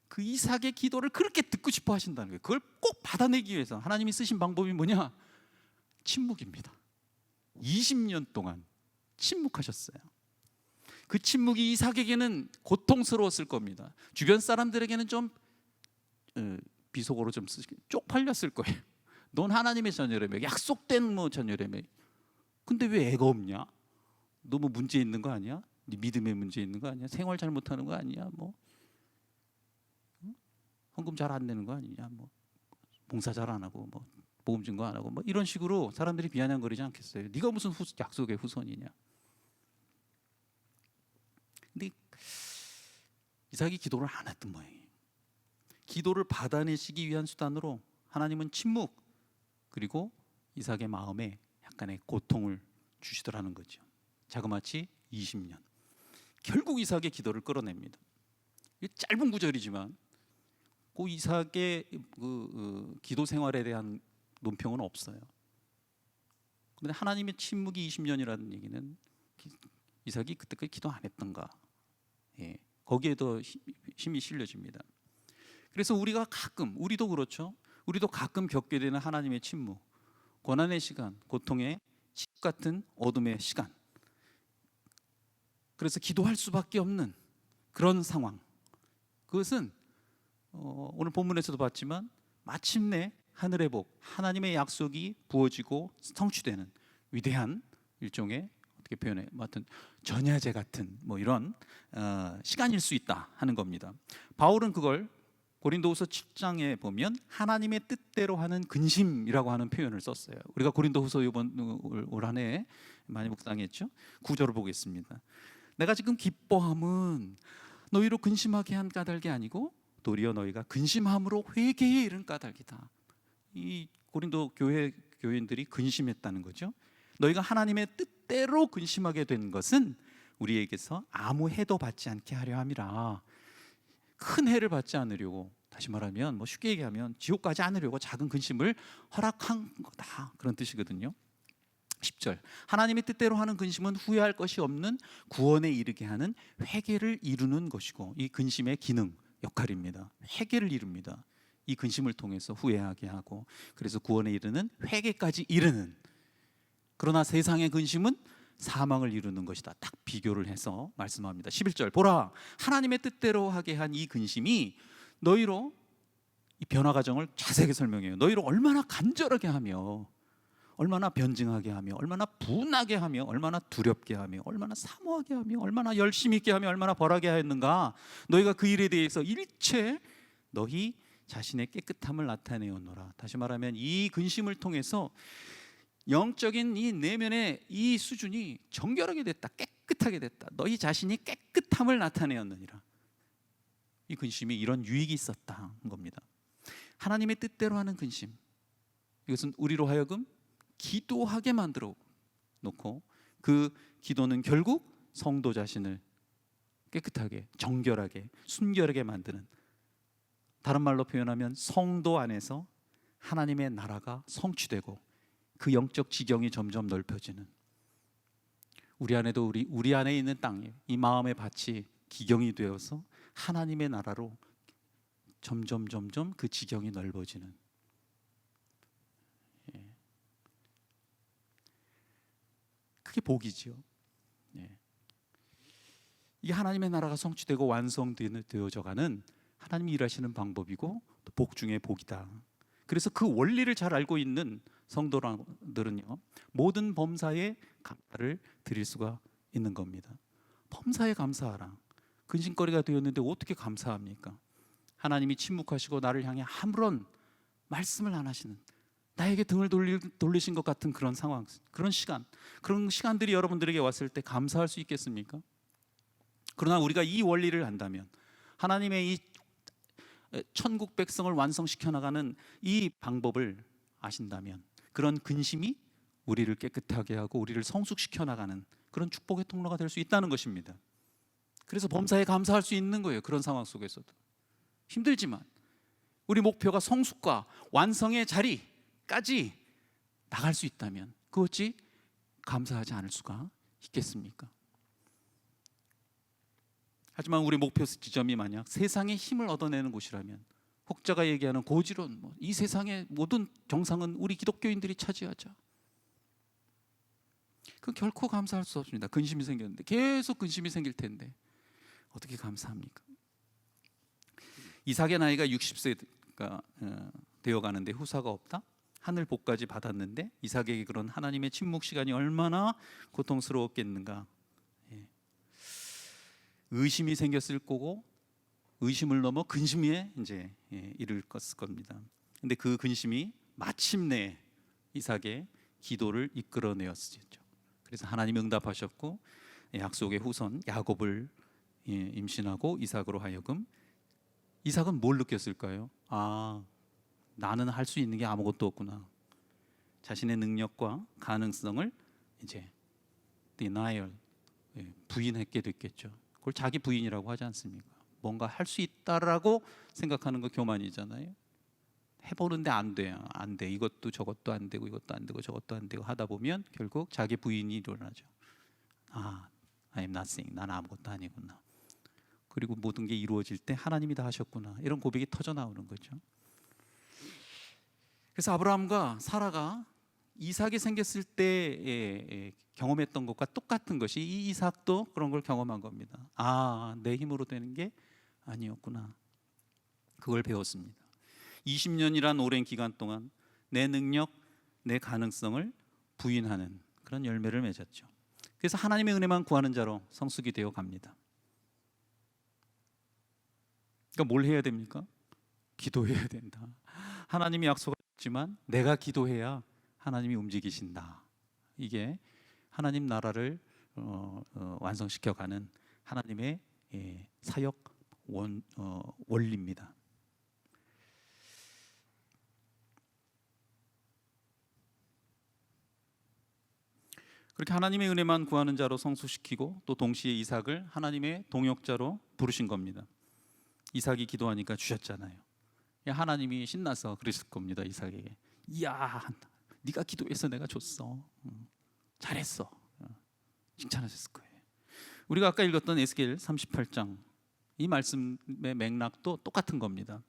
그 이삭의 기도를 그렇게 듣고 싶어 하신다는 거예요. 그걸 꼭 받아내기 위해서 하나님이 쓰신 방법이 뭐냐? 침묵입니다. 20년 동안 침묵하셨어요. 그 침묵이 이삭에게는 고통스러웠을 겁니다. 주변 사람들에게는 좀 비속어로 좀 쪽팔렸을 거예요. 넌 하나님의 자녀라며, 약속된 뭐 자녀라며. 근데 왜 애가 없냐? 너 뭐 문제 있는 거 아니야? 네 믿음에 문제 있는 거 아니야? 생활 잘못하는 거 아니야? 뭐 헌금 잘 안 내는 거 아니냐? 뭐 봉사 잘 안 하고 뭐 보험 증거 안 하고 뭐 이런 식으로 사람들이 비아냥거리지 않겠어요? 네가 무슨 약속의 후손이냐? 근데 이삭이 기도를 안 했던 모양이에요. 기도를 받아내시기 위한 수단으로 하나님은 침묵, 그리고 이삭의 마음에 약간의 고통을 주시더라는 거죠. 자그마치 20년. 결국 이삭의 기도를 끌어냅니다. 짧은 구절이지만 그 이삭의 기도 생활에 대한 논평은 없어요. 그런데 하나님의 침묵이 20년이라는 얘기는 이삭이 그때까지 기도 안 했던가, 거기에 더 힘이 실려집니다. 그래서 우리가 가끔, 우리도 그렇죠. 우리도 가끔 겪게 되는 하나님의 침묵, 고난의 시간, 고통의 집 같은 어둠의 시간. 그래서 기도할 수밖에 없는 그런 상황. 그것은 오늘 본문에서도 봤지만 마침내 하늘의 복, 하나님의 약속이 부어지고 성취되는 위대한 일종의, 어떻게 표현해? 하여튼 전야제 같은 이런 시간일 수 있다 하는 겁니다. 바울은 그걸 고린도후서 7장에 보면 하나님의 뜻대로 하는 근심이라고 하는 표현을 썼어요. 우리가 고린도후서 이번 올 한 해 많이 묵상했죠. 9절을 보겠습니다. 내가 지금 기뻐함은 너희로 근심하게 한 까닭이 아니고 도리어 너희가 근심함으로 회개에 이른 까닭이다. 이 고린도 교인들이 근심했다는 거죠. 너희가 하나님의 뜻대로 근심하게 된 것은 우리에게서 아무 해도 받지 않게 하려 함이라. 큰 해를 받지 않으려고, 다시 말하면 쉽게 얘기하면 지옥 가지 않으려고 작은 근심을 허락한 거다, 그런 뜻이거든요. 10절, 하나님의 뜻대로 하는 근심은 후회할 것이 없는 구원에 이르게 하는 회개를 이루는 것이고, 이 근심의 기능, 역할입니다. 회개를 이룹니다. 이 근심을 통해서 후회하게 하고, 그래서 구원에 이르는 회개까지 이르는. 그러나 세상의 근심은 사망을 이루는 것이다. 딱 비교를 해서 말씀합니다. 11절, 보라, 하나님의 뜻대로 하게 한 이 근심이 너희로, 이 변화 과정을 자세하게 설명해요. 너희로 얼마나 간절하게 하며, 얼마나 변증하게 하며, 얼마나 분하게 하며, 얼마나 두렵게 하며, 얼마나 사모하게 하며, 얼마나 열심히 있게 하며, 얼마나 벌하게 하였는가. 너희가 그 일에 대해서 일체 너희 자신의 깨끗함을 나타내었노라. 다시 말하면 이 근심을 통해서 영적인 이 내면의 이 수준이 정결하게 됐다, 깨끗하게 됐다. 너희 자신이 깨끗함을 나타내었느니라. 이 근심이 이런 유익이 있었다는 겁니다. 하나님의 뜻대로 하는 근심, 이것은 우리로 하여금 기도하게 만들어 놓고, 그 기도는 결국 성도 자신을 깨끗하게, 정결하게, 순결하게 만드는, 다른 말로 표현하면 성도 안에서 하나님의 나라가 성취되고 그 영적 지경이 점점 넓혀지는, 우리 안에도 우리 안에 있는 땅에 이 마음의 밭이 기경이 되어서 하나님의 나라로 점점 그 지경이 넓어지는, 그게 복이지요. 이게 하나님의 나라가 성취되고 완성되어져가는 하나님이 일하시는 방법이고 또 복 중에 복이다. 그래서 그 원리를 잘 알고 있는 성도들은요, 모든 범사에 감사를 드릴 수가 있는 겁니다. 범사에 감사하라. 근심거리가 되었는데 어떻게 감사합니까? 하나님이 침묵하시고 나를 향해 아무런 말씀을 안 하시는, 나에게 등을 돌리신 것 같은 그런 상황, 그런 시간들이 여러분들에게 왔을 때 감사할 수 있겠습니까? 그러나 우리가 이 원리를 안다면, 하나님의 이 천국 백성을 완성시켜 나가는 이 방법을 아신다면, 그런 근심이 우리를 깨끗하게 하고 우리를 성숙시켜 나가는 그런 축복의 통로가 될 수 있다는 것입니다. 그래서 범사에 감사할 수 있는 거예요. 그런 상황 속에서도 힘들지만 우리 목표가 성숙과 완성의 자리까지 나갈 수 있다면 그 어찌 감사하지 않을 수가 있겠습니까? 하지만 우리 목표 지점이 만약 세상의 힘을 얻어내는 곳이라면, 혹자가 얘기하는 고지론, 이 세상의 모든 정상은 우리 기독교인들이 차지하자, 그 결코 감사할 수 없습니다. 근심이 생겼는데, 계속 근심이 생길 텐데 어떻게 감사합니까? 이삭의 나이가 60세가 되어가는데 후사가 없다? 하늘 복까지 받았는데 이삭에게 그런 하나님의 침묵 시간이 얼마나 고통스러웠겠는가. 의심이 생겼을 거고, 의심을 넘어 근심에 이제 이를 겁니다. 근데 그 근심이 마침내 이삭의 기도를 이끌어내었죠. 그래서 하나님이 응답하셨고 약속의 후손 야곱을 임신하고 이삭으로 하여금 이삭은 뭘 느꼈을까요? 아, 나는 할 수 있는 게 아무것도 없구나. 자신의 능력과 가능성을 이제 denial, 부인했게 됐겠죠. 그걸 자기 부인이라고 하지 않습니까? 뭔가 할 수 있다라고 생각하는 거 교만이잖아요. 해보는데 안 돼요. 안 돼. 이것도 저것도 안 되고 이것도 안 되고 저것도 안 되고 하다 보면 결국 자기 부인이 일어나죠. 아, I am nothing. 난 아무것도 아니구나. 그리고 모든 게 이루어질 때 하나님이 다 하셨구나. 이런 고백이 터져 나오는 거죠. 그래서 아브라함과 사라가 이삭이 생겼을 때 경험했던 것과 똑같은 것이 이 이삭도 그런 걸 경험한 겁니다. 아, 내 힘으로 되는 게 아니었구나. 그걸 배웠습니다. 20년이란 오랜 기간 동안 내 능력, 내 가능성을 부인하는 그런 열매를 맺었죠. 그래서 하나님의 은혜만 구하는 자로 성숙이 되어 갑니다. 그러니까 뭘 해야 됩니까? 기도해야 된다. 하나님이 약속하셨지만 내가 기도해야 하나님이 움직이신다. 이게 하나님 나라를 완성시켜가는 하나님의 사역 원리입니다. 그렇게 하나님의 은혜만 구하는 자로 성숙시키고 또 동시에 이삭을 하나님의 동역자로 부르신 겁니다. 이삭이 기도하니까 주셨잖아요. 하나님이 신나서 그랬을 겁니다. 이삭에게. 이야, 네가 기도해서 내가 줬어. 잘했어. 칭찬하셨을 거예요. 우리가 아까 읽었던 에스겔 38장 이 말씀의 맥락도 똑같은 겁니다.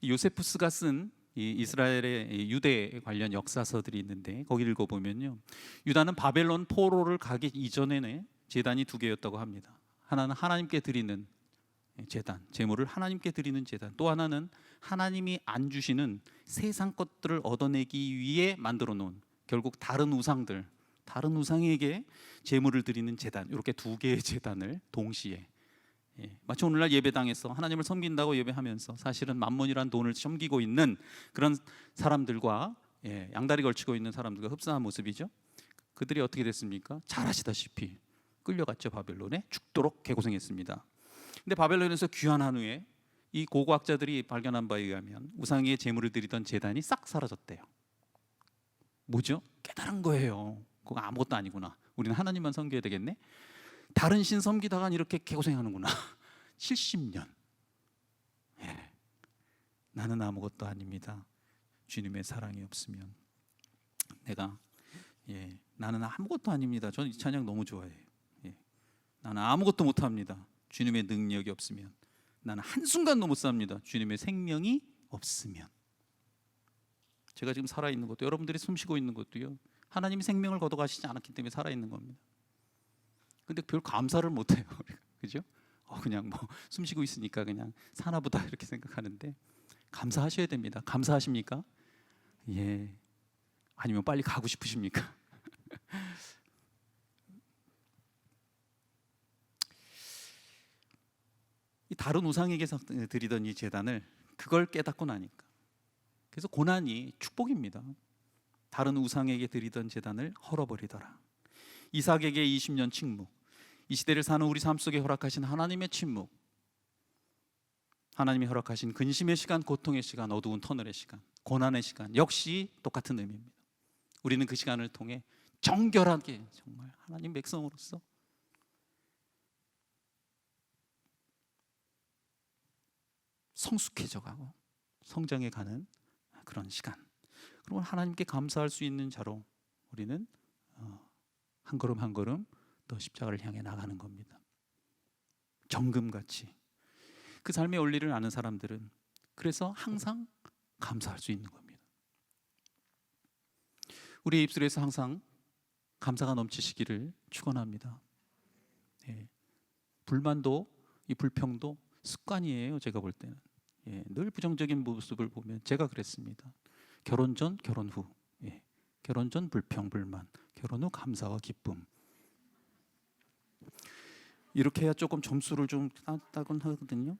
요세푸스가 쓴 이 이스라엘의 유대 관련 역사서들이 있는데 거기 읽어보면요, 유다는 바벨론 포로를 가기 이전에는 제단이 두 개였다고 합니다. 하나는 하나님께 드리는 제단, 제물을 하나님께 드리는 제단, 또 하나는 하나님이 안 주시는 세상 것들을 얻어내기 위해 만들어 놓은 결국 다른 우상들, 다른 우상에게 제물을 드리는 제단, 이렇게 두 개의 제단을 동시에 마치 오늘날 예배당에서 하나님을 섬긴다고 예배하면서 사실은 만몬이란 돈을 섬기고 있는 그런 사람들과 양다리 걸치고 있는 사람들과 흡사한 모습이죠. 그들이 어떻게 됐습니까? 잘 아시다시피 끌려갔죠. 바벨론에 죽도록 개고생했습니다. 근데 바벨론에서 귀환한 후에 이 고고학자들이 발견한 바에 의하면 우상에게 제물을 드리던 제단이 싹 사라졌대요. 뭐죠? 깨달은 거예요. 그거 아무것도 아니구나. 우리는 하나님만 섬겨야 되겠네. 다른 신 섬기다가 이렇게 개고생하는구나. 70년. 나는 아무것도 아닙니다. 주님의 사랑이 없으면 내가 나는 아무것도 아닙니다. 저는 이 찬양 너무 좋아해요. 나는 아무것도 못합니다. 주님의 능력이 없으면 나는 한순간도 못 삽니다. 주님의 생명이 없으면. 제가 지금 살아있는 것도, 여러분들이 숨쉬고 있는 것도요, 하나님이 생명을 걷어가시지 않았기 때문에 살아있는 겁니다. 근데 별 감사를 못해요. 그죠? 그냥 뭐 숨쉬고 있으니까 그냥 사나보다 이렇게 생각하는데 감사하셔야 됩니다. 감사하십니까? 예. 아니면 빨리 가고 싶으십니까? 이 다른 우상에게 드리던 이 제단을 그걸 깨닫고 나니까, 그래서 고난이 축복입니다. 다른 우상에게 드리던 제단을 헐어버리더라. 이삭에게 20년 침묵, 이 시대를 사는 우리 삶 속에 허락하신 하나님의 침묵, 하나님이 허락하신 근심의 시간, 고통의 시간, 어두운 터널의 시간, 고난의 시간 역시 똑같은 의미입니다. 우리는 그 시간을 통해 정결하게 정말 하나님 백성으로서 성숙해져가고 성장해가는 그런 시간, 그러면 하나님께 감사할 수 있는 자로 우리는 한 걸음 한 걸음 더 십자가를 향해 나가는 겁니다. 정금같이 그 삶의 원리를 아는 사람들은 그래서 항상 감사할 수 있는 겁니다. 우리의 입술에서 항상 감사가 넘치시기를 축원합니다. 불만도, 이 불평도 습관이에요. 제가 볼 때는 늘 부정적인 모습을 보면 제가 그랬습니다. 결혼 전, 결혼 후, 결혼 전 불평, 불만, 결혼 후 감사와 기쁨. 이렇게 해야 조금 점수를 좀 따곤 하거든요.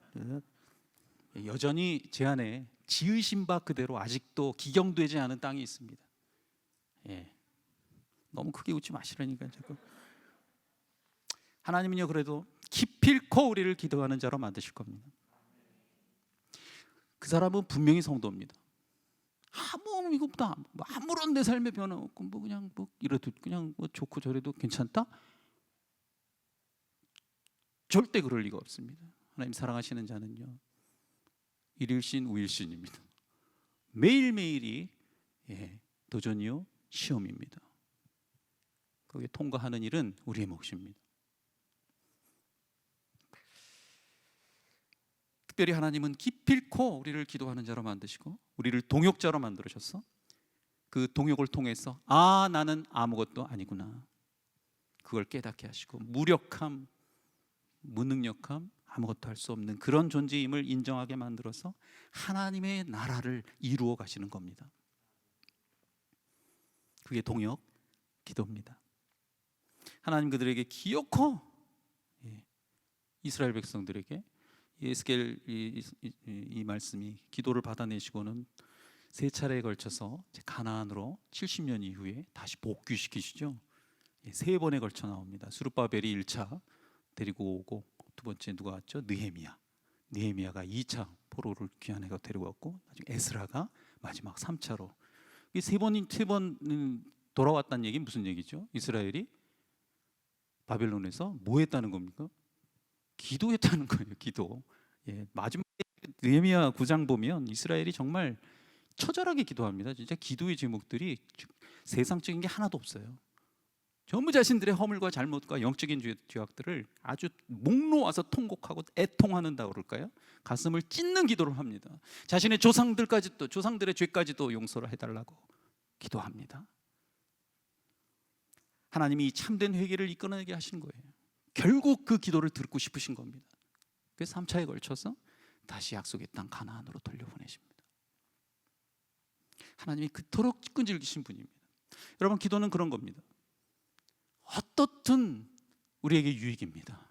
여전히 제 안에 지으신 바 그대로 아직도 기경되지 않은 땅이 있습니다. 너무 크게 웃지 마시라니까 자꾸. 하나님은요 그래도 기필코 우리를 기도하는 자로 만드실 겁니다. 그 사람은 분명히 성도입니다. 아무 이것보다 아무런 내 삶에 변화 없고 뭐 그냥 뭐 이래도 그냥 뭐 좋고 저래도 괜찮다? 절대 그럴 리가 없습니다. 하나님 사랑하시는 자는요 일일신 우일신입니다. 매일매일이 도전이요 시험입니다. 거기에 통과하는 일은 우리의 몫입니다. 특별히 하나님은 기필코 우리를 기도하는 자로 만드시고 우리를 동역자로 만들으셨어. 그 동역을 통해서 나는 아무것도 아니구나 그걸 깨닫게 하시고 무력함, 무능력함, 아무것도 할 수 없는 그런 존재임을 인정하게 만들어서 하나님의 나라를 이루어 가시는 겁니다. 그게 동역 기도입니다. 하나님 그들에게 기어코 이스라엘 백성들에게 에스겔 이 말씀이 기도를 받아내시고는 세 차례에 걸쳐서 가나안으로 70년 이후에 다시 복귀시키시죠. 세 번에 걸쳐 나옵니다. 스룹바벨이 1차 데리고 오고 두 번째 누가 왔죠? 느헤미야가 2차 포로를 귀환해서 데리고 왔고 나중에 에스라가 마지막 3차로 이 세 번 돌아왔다는 얘기는 무슨 얘기죠? 이스라엘이 바벨론에서 뭐 했다는 겁니까? 기도했다는 거예요. 기도. 마지막에 느헤미야 9장 보면 이스라엘이 정말 처절하게 기도합니다. 진짜 기도의 제목들이 세상적인 게 하나도 없어요. 전부 자신들의 허물과 잘못과 영적인 죄악들을 아주 목 놓아서 통곡하고 애통하는다 그럴까요? 가슴을 찢는 기도를 합니다. 자신의 조상들의 죄까지도 용서를 해달라고 기도합니다. 하나님이 이 참된 회개를 이끌어내게 하신 거예요. 결국 그 기도를 듣고 싶으신 겁니다. 그래서 3차에 걸쳐서 다시 약속의 땅 가나안으로 돌려보내십니다. 하나님이 그토록 끈질기신 분입니다. 여러분 기도는 그런 겁니다. 어떻든 우리에게 유익입니다.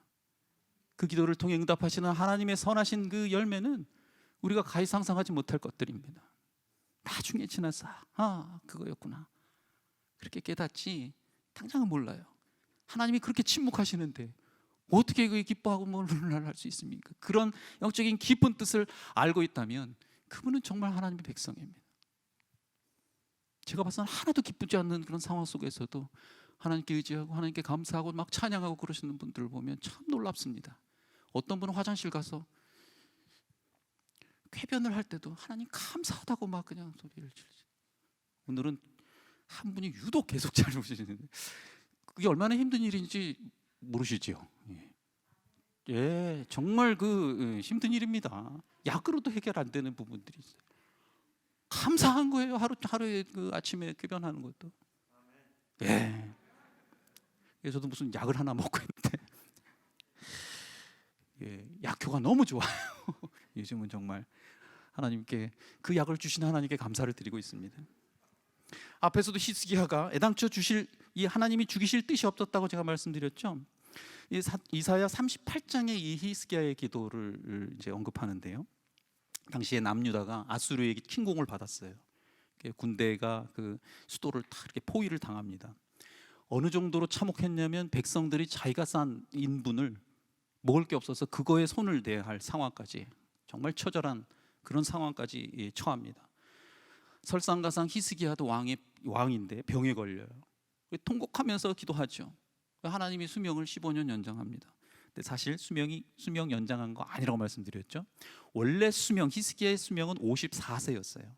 그 기도를 통해 응답하시는 하나님의 선하신 그 열매는 우리가 가히 상상하지 못할 것들입니다. 나중에 지나서 그거였구나 그렇게 깨닫지 당장은 몰라요. 하나님이 그렇게 침묵하시는데 어떻게 그게 기뻐하고 뭘 할 수 있습니까? 그런 영적인 깊은 뜻을 알고 있다면 그분은 정말 하나님의 백성입니다. 제가 봐서는 하나도 기쁘지 않는 그런 상황 속에서도 하나님께 의지하고 하나님께 감사하고 막 찬양하고 그러시는 분들을 보면 참 놀랍습니다. 어떤 분은 화장실 가서 쾌변을 할 때도 하나님 감사하다고 막 그냥 소리를 지르죠. 오늘은 한 분이 유독 계속 잘 보시는데 그게 얼마나 힘든 일인지 모르시죠? 정말 힘든 일입니다. 약으로도 해결 안 되는 부분들이 있어요. 감사한 거예요. 하루에 그 아침에 쾌변하는 것도. 그래서 저도 무슨 약을 하나 먹고 있는데 약효가 너무 좋아요. 요즘은 정말 하나님께 그 약을 주신 하나님께 감사를 드리고 있습니다. 앞에서도 히스기야가 애당초 이 하나님이 죽이실 뜻이 없었다고 제가 말씀드렸죠. 이사야 38장에 이 히스기야의 기도를 이제 언급하는데요. 당시에 남유다가 아수르에게 침공을 받았어요. 군대가 그 수도를 다 이렇게 포위를 당합니다. 어느 정도로 참혹했냐면 백성들이 자기가 쌓은 인분을 먹을 게 없어서 그거에 손을 대야 할 상황까지 정말 처절한 그런 상황까지 처합니다. 설상가상 히스기야도 왕인데 병에 걸려요. 통곡하면서 기도하죠. 하나님이 수명을 15년 연장합니다. 근데 사실 수명 연장한 거 아니라고 말씀드렸죠. 원래 히스기야의 수명은 54세였어요.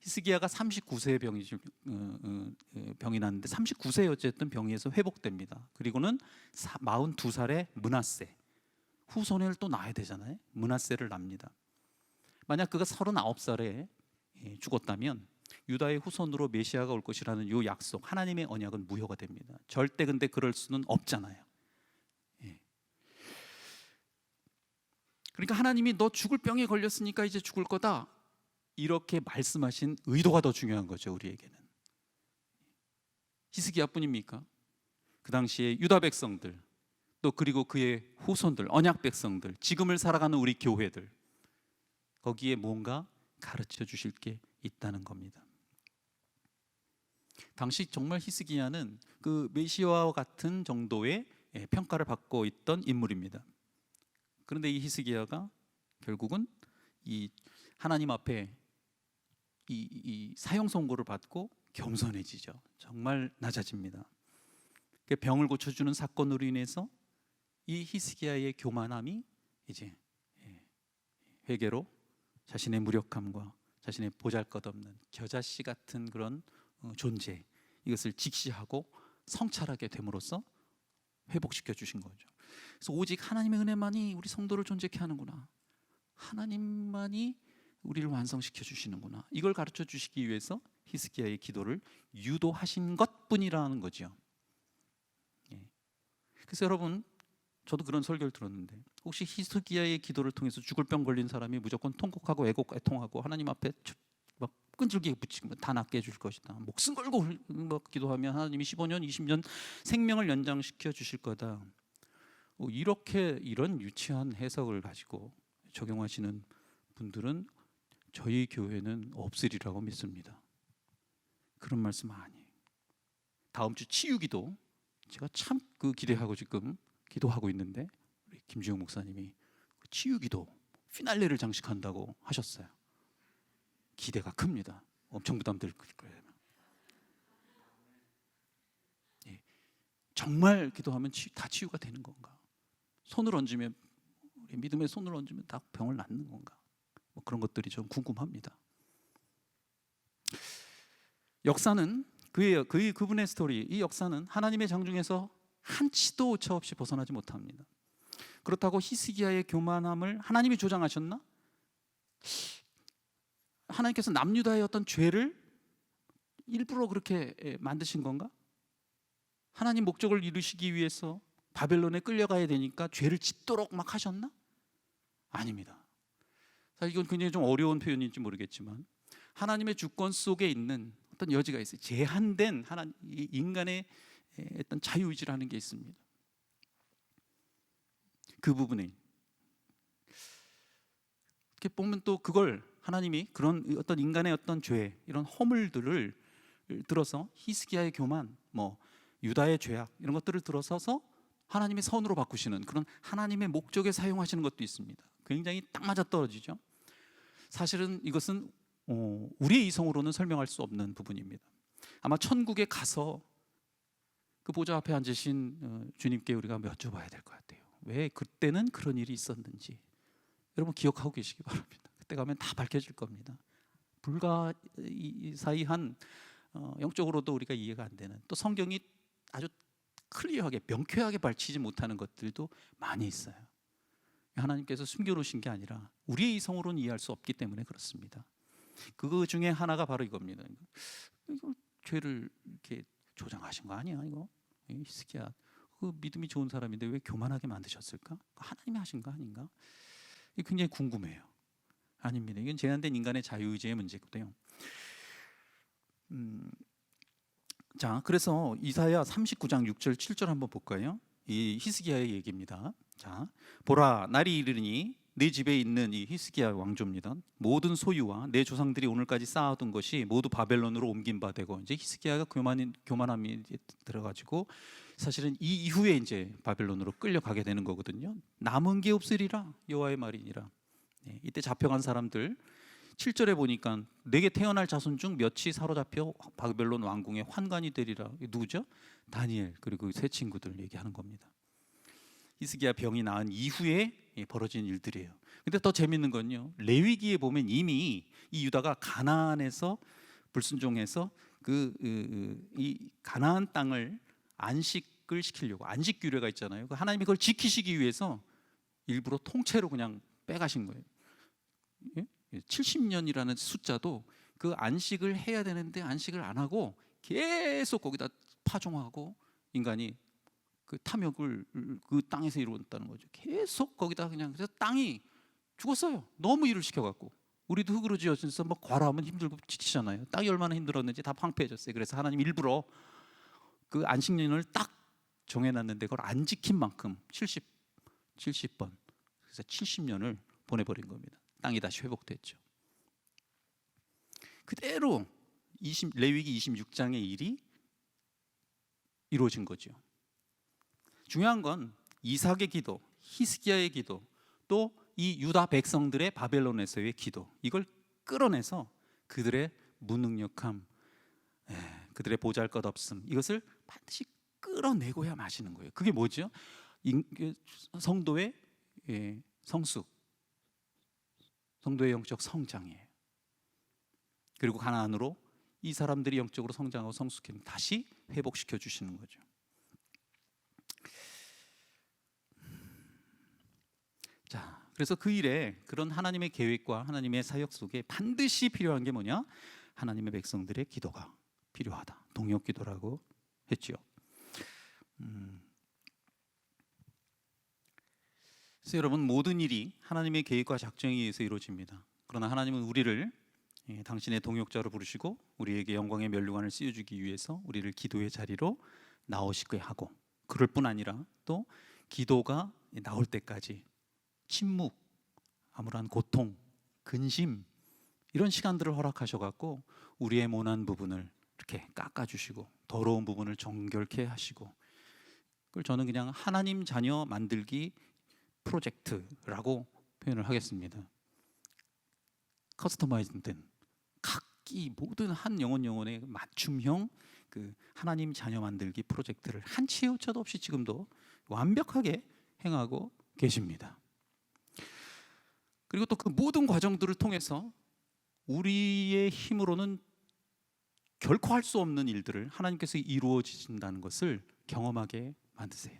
히스기야가 39세에 병이 났는데 39세에 어쨌든 병에서 회복됩니다. 그리고는 42살에 므낫세 후손을 또 낳아야 되잖아요. 므낫세를 낳습니다. 만약 그가 39살에 죽었다면 유다의 후손으로 메시아가 올 것이라는 이 약속, 하나님의 언약은 무효가 됩니다. 절대 근데 그럴 수는 없잖아요. 그러니까 하나님이 너 죽을 병에 걸렸으니까 이제 죽을 거다 이렇게 말씀하신 의도가 더 중요한 거죠. 우리에게는 히스기야뿐입니까? 그 당시에 유다 백성들 또 그리고 그의 후손들, 언약 백성들, 지금을 살아가는 우리 교회들 거기에 뭔가 가르쳐 주실 게 있다는 겁니다. 당시 정말 히스기야는 그 메시아와 같은 정도의 평가를 받고 있던 인물입니다. 그런데 이 히스기야가 결국은 이 하나님 앞에 이 사형 선고를 받고 겸손해지죠. 정말 낮아집니다. 병을 고쳐주는 사건으로 인해서 이 히스기야의 교만함이 이제 회개로 자신의 무력함과 자신의 보잘것없는 겨자씨 같은 그런 존재, 이것을 직시하고 성찰하게 됨으로써 회복시켜 주신 거죠. 그래서 오직 하나님의 은혜만이 우리 성도를 존재케 하는구나, 하나님만이 우리를 완성시켜 주시는구나, 이걸 가르쳐 주시기 위해서 히스기야의 기도를 유도하신 것뿐이라는 거죠. 그래서 여러분, 저도 그런 설교를 들었는데, 혹시 히스기야의 기도를 통해서 죽을 병 걸린 사람이 무조건 통곡하고 애통하고 하나님 앞에 막 끈질기게 붙이고 다 낫게 해줄 것이다, 목숨 걸고 기도하면 하나님이 15년 20년 생명을 연장시켜 주실 거다, 이렇게 이런 유치한 해석을 가지고 적용하시는 분들은 저희 교회는 없으리라고 믿습니다. 그런 말씀 아니에요. 다음 주 치유기도 제가 참 기대하고 지금 기도하고 있는데, 우리 김주영 목사님이 치유기도 피날레를 장식한다고 하셨어요. 기대가 큽니다. 엄청 부담될 거예요. 정말 기도하면 다 치유가 되는 건가? 손을 얹으면, 우리 믿음의 손을 얹으면 다 병을 낫는 건가? 그런 것들이 좀 궁금합니다. 역사는 그분의 스토리, 이 역사는 하나님의 장중에서 한치도 오차 없이 벗어나지 못합니다. 그렇다고 히스기야의 교만함을 하나님이 조장하셨나? 하나님께서 남유다의 어떤 죄를 일부러 그렇게 만드신 건가? 하나님 목적을 이루시기 위해서 바벨론에 끌려가야 되니까 죄를 짓도록 막 하셨나? 아닙니다. 사실 이건 굉장히 좀 어려운 표현인지 모르겠지만, 하나님의 주권 속에 있는 어떤 여지가 있어요. 제한된 인간의 어떤 자유의지라는 게 있습니다. 그 부분에 이렇게 보면 또 그걸 하나님이 그런 어떤 인간의 어떤 죄, 이런 허물들을 들어서 히스기야의 교만, 유다의 죄악, 이런 것들을 들어서서 하나님의 선으로 바꾸시는 그런 하나님의 목적에 사용하시는 것도 있습니다. 굉장히 딱 맞아떨어지죠. 사실은 이것은 우리의 이성으로는 설명할 수 없는 부분입니다. 아마 천국에 가서 그 보좌 앞에 앉으신 주님께 우리가 여쭤봐야 될 것 같아요. 왜 그때는 그런 일이 있었는지 여러분 기억하고 계시기 바랍니다. 그때 가면 다 밝혀질 겁니다. 불가사의한 영적으로도 우리가 이해가 안 되는, 또 성경이 아주 클리어하게 명쾌하게 밝히지 못하는 것들도 많이 있어요. 하나님께서 숨겨놓으신 게 아니라 우리의 이성으로는 이해할 수 없기 때문에 그렇습니다. 그 중에 하나가 바로 이겁니다. 이거 죄를 이렇게 조장하신 거 아니야? 이거 히스기야, 그 믿음이 좋은 사람인데 왜 교만하게 만드셨을까? 하나님이 하신 거 아닌가? 이게 굉장히 궁금해요. 아닙니다. 이건 제한된 인간의 자유의지의 문제거든요. 자, 그래서 이사야 39장 6절 7절 한번 볼까요? 이 히스기야의 얘기입니다. 자, 보라, 날이 이르니 내 집에 있는 이 히스기야 왕조입니다. 모든 소유와 내 조상들이 오늘까지 쌓아둔 것이 모두 바벨론으로 옮긴 바 되고, 이제 히스기야가 교만함이 들어가지고 사실은 이 이후에 이제 바벨론으로 끌려가게 되는 거거든요. 남은 게 없으리라 여호와의 말이니라. 이때 잡혀간 사람들 7절에 보니까 내게 태어날 자손 중 몇이 사로잡혀 바벨론 왕궁의 환관이 되리라. 누구죠? 다니엘, 그리고 세 친구들 얘기하는 겁니다. 히스기야 병이 나은 이후에 벌어진 일들이에요. 근데 더 재밌는 건요, 레위기에 보면 이미 이 유다가 가나안에서 불순종해서 이 가나안 땅을 안식을 시키려고, 안식 규례가 있잖아요. 하나님이 그걸 지키시기 위해서 일부러 통째로 그냥 빼가신 거예요. 70년이라는 숫자도 그 안식을 해야 되는데 안식을 안 하고 계속 거기다 파종하고 인간이 그 탐욕을 그 땅에서 이루었다는 거죠. 계속 거기다 그냥, 그래서 땅이 죽었어요. 너무 일을 시켜갖고. 우리도 흙으로 지어져서 과라하면 힘들고 지치잖아요. 땅이 얼마나 힘들었는지 다 황폐해졌어요. 그래서 하나님 일부러 그 안식년을 딱 정해놨는데 그걸 안 지킨 만큼 70번, 그래서 70년을 보내버린 겁니다. 땅이 다시 회복됐죠. 그대로 레위기 26장의 일이 이루어진 거죠. 중요한 건 이삭의 기도, 히스기야의 기도, 또 이 유다 백성들의 바벨론에서의 기도, 이걸 끌어내서 그들의 무능력함, 그들의 보잘것없음, 이것을 반드시 끌어내고야 마시는 거예요. 그게 뭐죠? 성도의 성숙, 성도의 영적 성장이에요. 그리고 가나안으로 이 사람들이 영적으로 성장하고 성숙해면 다시 회복시켜 주시는 거죠. 자, 그래서 그 일에 그런 하나님의 계획과 하나님의 사역 속에 반드시 필요한 게 뭐냐? 하나님의 백성들의 기도가 필요하다. 동역 기도라고 했죠. 그래서 여러분, 모든 일이 하나님의 계획과 작정에 의해서 이루어집니다. 그러나 하나님은 우리를 당신의 동역자로 부르시고 우리에게 영광의 면류관을 씌워주기 위해서 우리를 기도의 자리로 나오시게 하고, 그럴 뿐 아니라 또 기도가 나올 때까지 침묵, 암울한 고통, 근심, 이런 시간들을 허락하셔갖고 우리의 모난 부분을 이렇게 깎아주시고 더러운 부분을 정결케 하시고, 그걸 저는 그냥 하나님 자녀 만들기 프로젝트라고 표현을 하겠습니다. 커스터마이즈된 각기 모든 한 영혼의 맞춤형 그 하나님 자녀 만들기 프로젝트를 한치 오차도 없이 지금도 완벽하게 행하고 계십니다. 그리고 또 그 모든 과정들을 통해서 우리의 힘으로는 결코 할 수 없는 일들을 하나님께서 이루어지신다는 것을 경험하게 만드세요.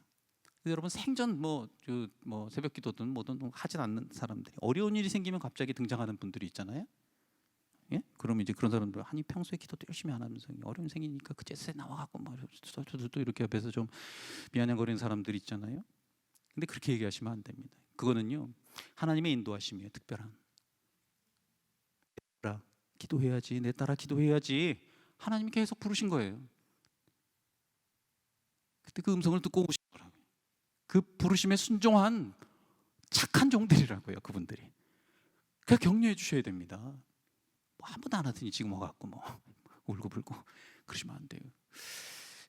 여러분, 생전 새벽 기도든 뭐든 하진 않는 사람들이 어려운 일이 생기면 갑자기 등장하는 분들이 있잖아요. 예? 그러면 이제 그런 사람들, 아니 평소에 기도도 열심히 안 하면서 어려움 생기니까 그제서야 나와갖고 또 이렇게 옆에서 좀 미안해거리는 사람들이 있잖아요. 근데 그렇게 얘기하시면 안 됩니다. 그거는요, 하나님의 인도하심이에요. 특별한. 내 따라 기도해야지, 내 따라 기도해야지, 하나님이 계속 부르신 거예요. 그때 그 음성을 듣고 오신 거라고요. 그 부르심에 순종한 착한 종들이라고요, 그분들이. 그냥 격려해 주셔야 됩니다. 뭐 아무도 안 하더니 지금 와갖고 울고불고 그러시면 안 돼요.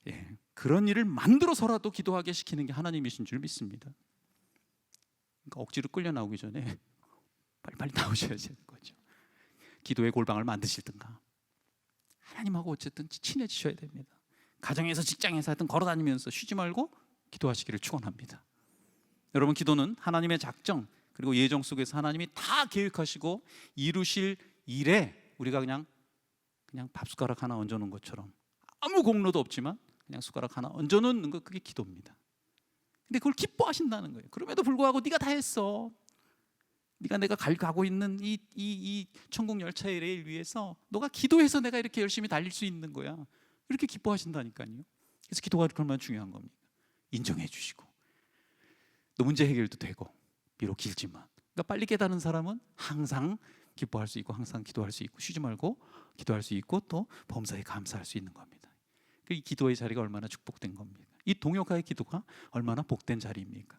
예, 그런 일을 만들어서라도 기도하게 시키는 게 하나님이신 줄 믿습니다. 그러니까 억지로 끌려 나오기 전에 빨리빨리 나오셔야 되는 거죠. 기도의 골방을 만드시든가 하나님하고 어쨌든 친해지셔야 됩니다. 가정에서 직장에서 하여튼 걸어다니면서 쉬지 말고 기도하시기를 축원합니다. 여러분, 기도는 하나님의 작정 그리고 예정 속에서 하나님이 다 계획하시고 이루실 일에 우리가 그냥 밥숟가락 하나 얹어놓은 것처럼 아무 공로도 없지만 그냥 숟가락 하나 얹어놓는 거, 그게 기도입니다. 근데 그걸 기뻐하신다는 거예요. 그럼에도 불구하고 네가 다 했어. 네가 내가 가고 있는 이 천국 열차의 레일 위에서 너가 기도해서 내가 이렇게 열심히 달릴 수 있는 거야. 이렇게 기뻐하신다니까요. 그래서 기도가 얼마나 중요한 겁니까? 인정해 주시고 또 문제 해결도 되고, 비록 길지만. 그러니까 빨리 깨닫는 사람은 항상 기뻐할 수 있고 항상 기도할 수 있고 쉬지 말고 기도할 수 있고 또 범사에 감사할 수 있는 겁니다. 이 기도의 자리가 얼마나 축복된 겁니까? 이 동역하의 기도가 얼마나 복된 자리입니까?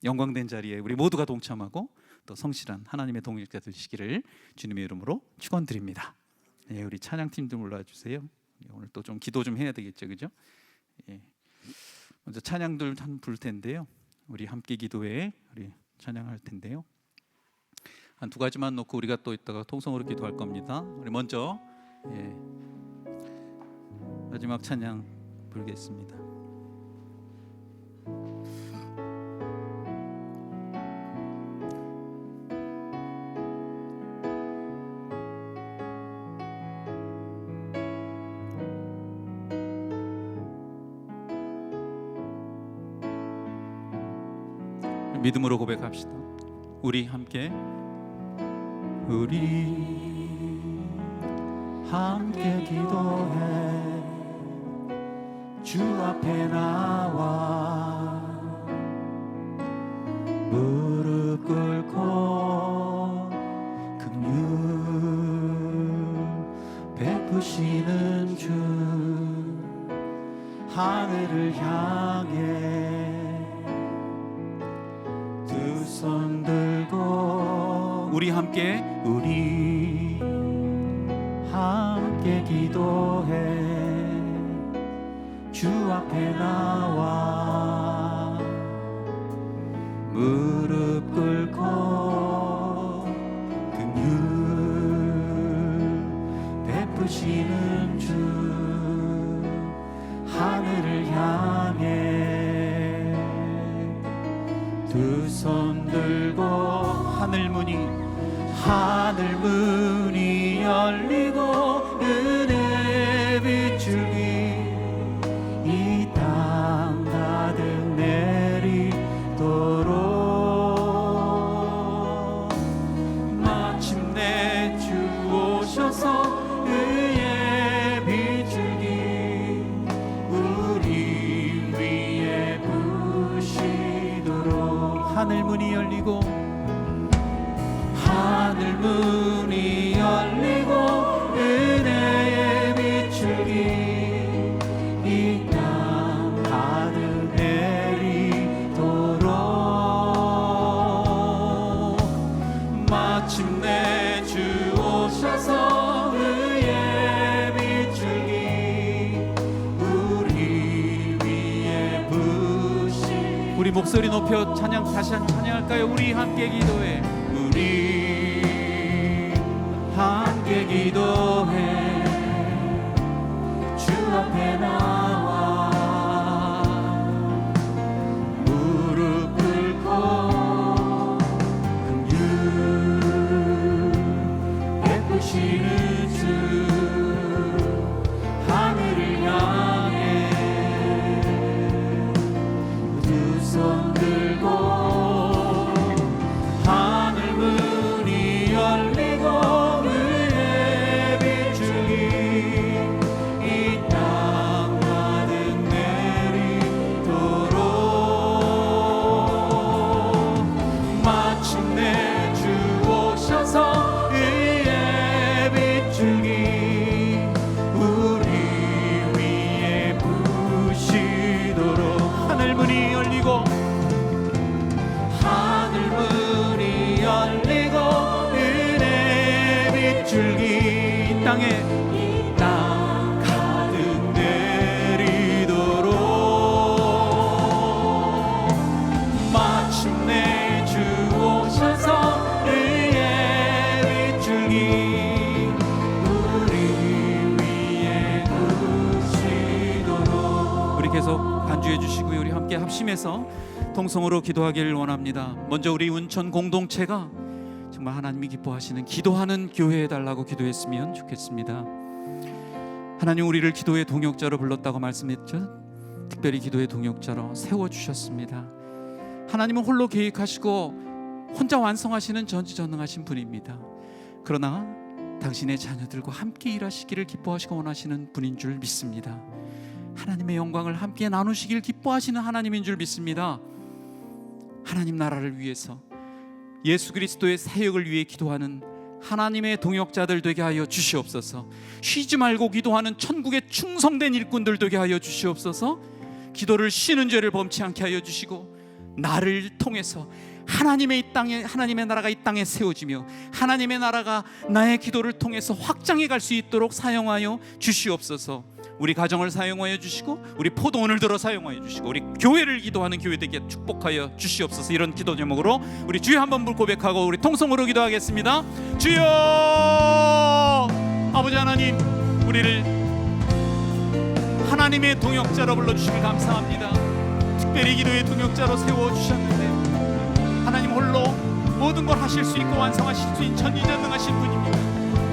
영광된 자리에 우리 모두가 동참하고 또 성실한 하나님의 동역자 되시기를 주님의 이름으로 축원드립니다. 예, 우리 찬양팀 좀 올라와주세요. 오늘 또 좀 기도 좀 해야 되겠죠, 그죠? 예. 먼저 찬양들 한 부를 텐데요. 우리 함께 기도에 우리 찬양할 텐데요. 한 두 가지만 놓고 우리가 또 이따가 통성으로 기도할 겁니다. 우리 먼저 마지막 찬양 부르겠습니다. 믿음으로 고백합시다. 우리 함께 기도해 주 앞에 나와 무릎 꿇고 긍휼 베푸시는 주 하늘을 향해 두 손 들고 우리 함께 기도해 주 앞에 나와 무릎 꿇고 긍휼 베푸시는 주 하늘을 향해 두 손 들고 하늘 문이 열리고 은혜의 빗줄기 이 땅 가득 내리도록 마침내 주 오셔서 의의 빗줄기 우리 위에 부시도록 하늘 문이 열리고 은혜의 빗줄기 이 땅 가득 내리도록 마침내 주 오셔서 의의 빗줄기 우리 위에 부시 우리 목소리 높여 다시 찬양할까요? 우리 함께 기도해 함께 기도해 주 앞에 나와 무릎 꿇고 긍휼 베푸시는 주 하늘을 향해 두 손 들고 이 땅 가득 내리도록 마침내 주 오셔서 의의 빗줄기 우리 위에 부시도록 우리 계속 반주해 주시고요. 우리 함께 합심해서 통성으로 기도하기를 원합니다. 먼저 우리 운천 공동체가 정말 하나님이 기뻐하시는 기도하는 교회 해달라고 기도했으면 좋겠습니다. 하나님 우리를 기도의 동역자로 불렀다고 말씀했죠. 특별히 기도의 동역자로 세워주셨습니다. 하나님은 홀로 계획하시고 혼자 완성하시는 전지전능하신 분입니다. 그러나 당신의 자녀들과 함께 일하시기를 기뻐하시고 원하시는 분인 줄 믿습니다. 하나님의 영광을 함께 나누시길 기뻐하시는 하나님인 줄 믿습니다. 하나님 나라를 위해서 예수 그리스도의 사역을 위해 기도하는 하나님의 동역자들 되게 하여 주시옵소서. 쉬지 말고 기도하는 천국의 충성된 일꾼들 되게 하여 주시옵소서. 기도를 쉬는 죄를 범치 않게 하여 주시고 나를 통해서 하나님의 나라가 이 땅에 세워지며 하나님의 나라가 나의 기도를 통해서 확장해 갈 수 있도록 사용하여 주시옵소서. 우리 가정을 사용하여 주시고 우리 포도원을 들어 사용하여 주시고 우리 교회를 기도하는 교회 되게 축복하여 주시옵소서. 이런 기도 제목으로 우리 주여 한번 고백하고 우리 통성으로 기도하겠습니다. 주여 아버지 하나님, 우리를 하나님의 동역자로 불러주시길 감사합니다. 특별히 기도의 동역자로 세워주셨는데 하나님 홀로 모든 걸 하실 수 있고 완성하실 수 있는 전지전능하신 분입니다.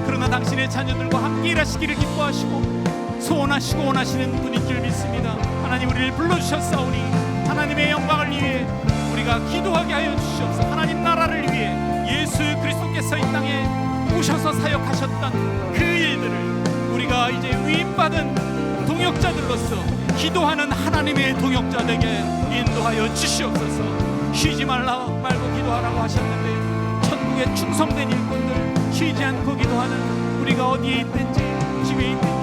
그러나 당신의 자녀들과 함께 일하시기를 기뻐하시고 소원하시고 원하시는 분인 줄 믿습니다. 하나님 우리를 불러주셨사오니 하나님의 영광을 위해 우리가 기도하게 하여 주시옵소서. 하나님 나라를 위해 예수 그리스도께서 이 땅에 오셔서 사역하셨던 그 일들을 우리가 이제 위임받은 동역자들로서 기도하는 하나님의 동역자 되게 인도하여 주시옵소서. 쉬지 말고 기도하라고 하셨는데 천국의 충성된 일꾼들 쉬지 않고 기도하는 우리가 어디에 있든지 집에 있든지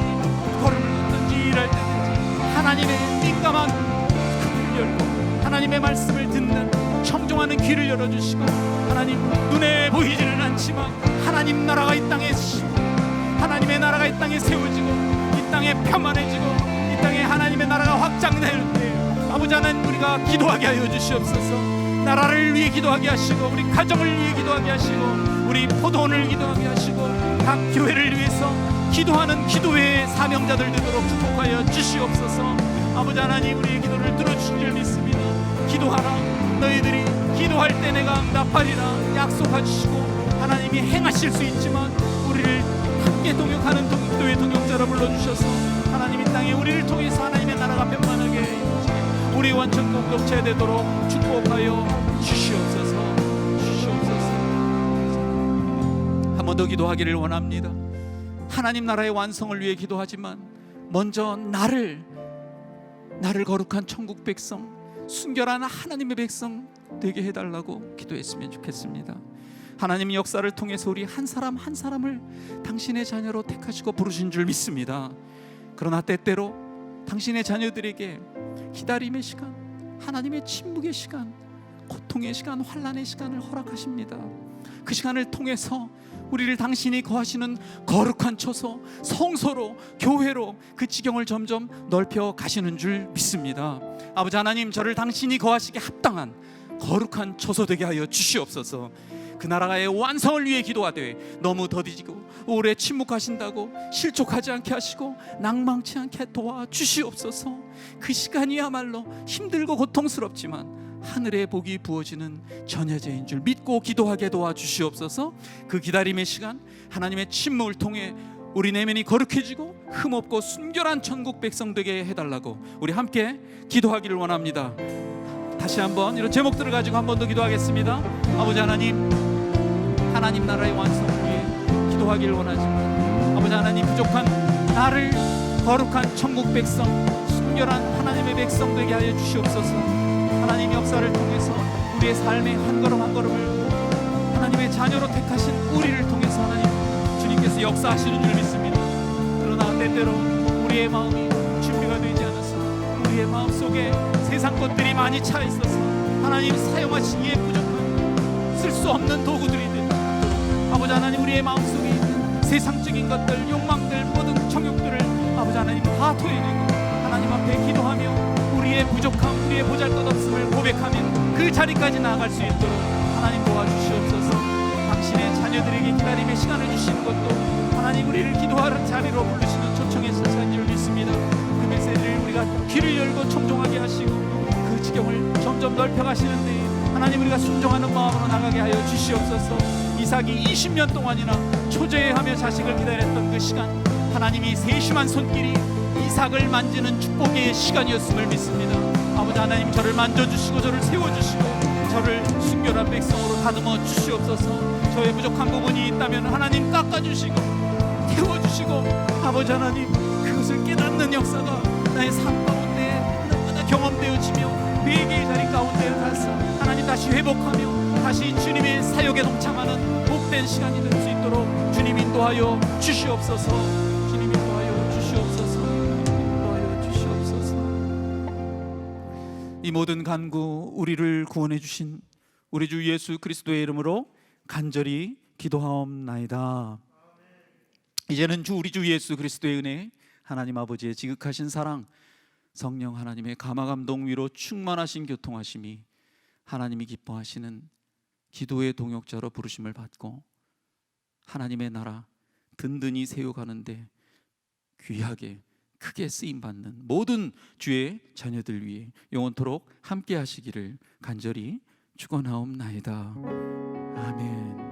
걸음을 걷든지 일할 때든지 하나님의 민감한 귀를 열고 하나님의 말씀을 듣는 청종하는 귀를 열어주시고 하나님 눈에 보이지는 않지만 하나님 나라가 이 땅에 하나님의 나라가 이 땅에 세워지고 이 땅에 편만해지고 이 땅에 하나님의 나라가 확장될 때 아버지 하나님 우리가 기도하게 하여 주시옵소서. 나라를 위해 기도하게 하시고 우리 가정을 위해 기도하게 하시고 우리 포도원을 기도하게 하시고 각 교회를 위해서 기도하는 기도회의 사명자들 되도록 축복하여 주시옵소서. 아버지 하나님, 우리의 기도를 들어주신 줄 믿습니다. 기도하라, 너희들이 기도할 때 내가 응답하리라 약속하시고 하나님이 행하실 수 있지만 우리를 함께 동역하는 기도의 동역자로 불러주셔서 하나님 이 땅에 우리를 통해서 하나님의 나라가 평만하게 이루어지게 우리 완전 공동체 되도록 축복하여 주시옵소서. 한 번 더 기도하기를 원합니다. 하나님 나라의 완성을 위해 기도하지만 먼저 나를 거룩한 천국 백성, 순결한 하나님의 백성 되게 해달라고 기도했으면 좋겠습니다. 하나님 역사를 통해서 우리 한 사람 한 사람을 당신의 자녀로 택하시고 부르신 줄 믿습니다. 그러나 때때로 당신의 자녀들에게 기다림의 시간, 하나님의 침묵의 시간, 고통의 시간, 환난의 시간을 허락하십니다. 그 시간을 통해서 우리를 당신이 거하시는 거룩한 처소, 성소로, 교회로 그 지경을 점점 넓혀 가시는 줄 믿습니다. 아버지 하나님, 저를 당신이 거하시게 합당한 거룩한 처소 되게 하여 주시옵소서. 그 나라의 완성을 위해 기도하되 너무 더디지고 오래 침묵하신다고 실족하지 않게 하시고 낭망치 않게 도와주시옵소서. 그 시간이야말로 힘들고 고통스럽지만 하늘의 복이 부어지는 전야제인 줄 믿고 기도하게 도와주시옵소서. 그 기다림의 시간, 하나님의 침묵을 통해 우리 내면이 거룩해지고 흠없고 순결한 천국 백성 되게 해달라고 우리 함께 기도하기를 원합니다. 다시 한번 이런 제목들을 가지고 한 번 더 기도하겠습니다. 아버지 하나님, 하나님 나라의 완성을 위해 기도하기를 원하지만 아버지 하나님, 부족한 나를 거룩한 천국 백성, 순결한 하나님의 백성 되게 하여 주시옵소서. 하나님 역사를 통해서 우리의 삶의 한 걸음 한 걸음을 하나님의 자녀로 택하신 우리를 통해서 하나님 주님께서 역사하시는 줄 믿습니다. 그러나 때때로 우리의 마음이 준비가 되지 않아서 우리의 마음속에 세상 것들이 많이 차 있어서 하나님 사용하시기에 부족한 쓸 수 없는 도구들이 됩니다. 아버지 하나님, 우리의 마음속에 있는 세상적인 것들, 욕망들, 모든 정욕들을 아버지 하나님 다 토해내고 하나님 앞에 기도하며 우리의 부족함, 우리의 보잘것없음을 고백하며 그 자리까지 나아갈 수 있도록 하나님 도와주시옵소서. 당신의 자녀들에게 기다림의 시간을 주시는 것도 하나님 우리를 기도하는 자리로 부르시는 초청의 사사인 줄 믿습니다. 그 메시지를 우리가 귀를 열고 청종하게 하시고 그 지경을 점점 넓혀가시는데 하나님 우리가 순종하는 마음으로 나가게 하여 주시옵소서. 이삭이 20년 동안이나 초제하며 자식을 기다렸던 그 시간, 하나님이 세심한 손길이 이삭을 만지는 축복의 시간이었음을 믿습니다. 아버지 하나님, 저를 만져주시고 저를 세워주시고 저를 순결한 백성으로 다듬어 주시옵소서. 저의 부족한 부분이 있다면 하나님 깎아주시고 태워주시고 아버지 하나님, 그것을 깨닫는 역사가 나의 삶 가운데 너무나 경험되어지며 회개의 자리 가운데 가서 하나님 다시 회복하며 다시 주님의 사역에 동참하는 복된 시간이 될 수 있도록 주님 인도하여 주시옵소서. 주님 인도하여 주시옵소서. 인도하여 주시옵소서. 이 모든 간구 우리를 구원해 주신 우리 주 예수 그리스도의 이름으로 간절히 기도하옵나이다. 이제는 우리 주 예수 그리스도의 은혜, 하나님 아버지의 지극하신 사랑, 성령 하나님의 감화감동 위로 충만하신 교통하심이 하나님이 기뻐하시는 기도의 동역자로 부르심을 받고 하나님의 나라 든든히 세워가는데 귀하게 크게 쓰임받는 모든 주의 자녀들 위해 영원토록 함께 하시기를 간절히 축원하옵나이다. 아멘.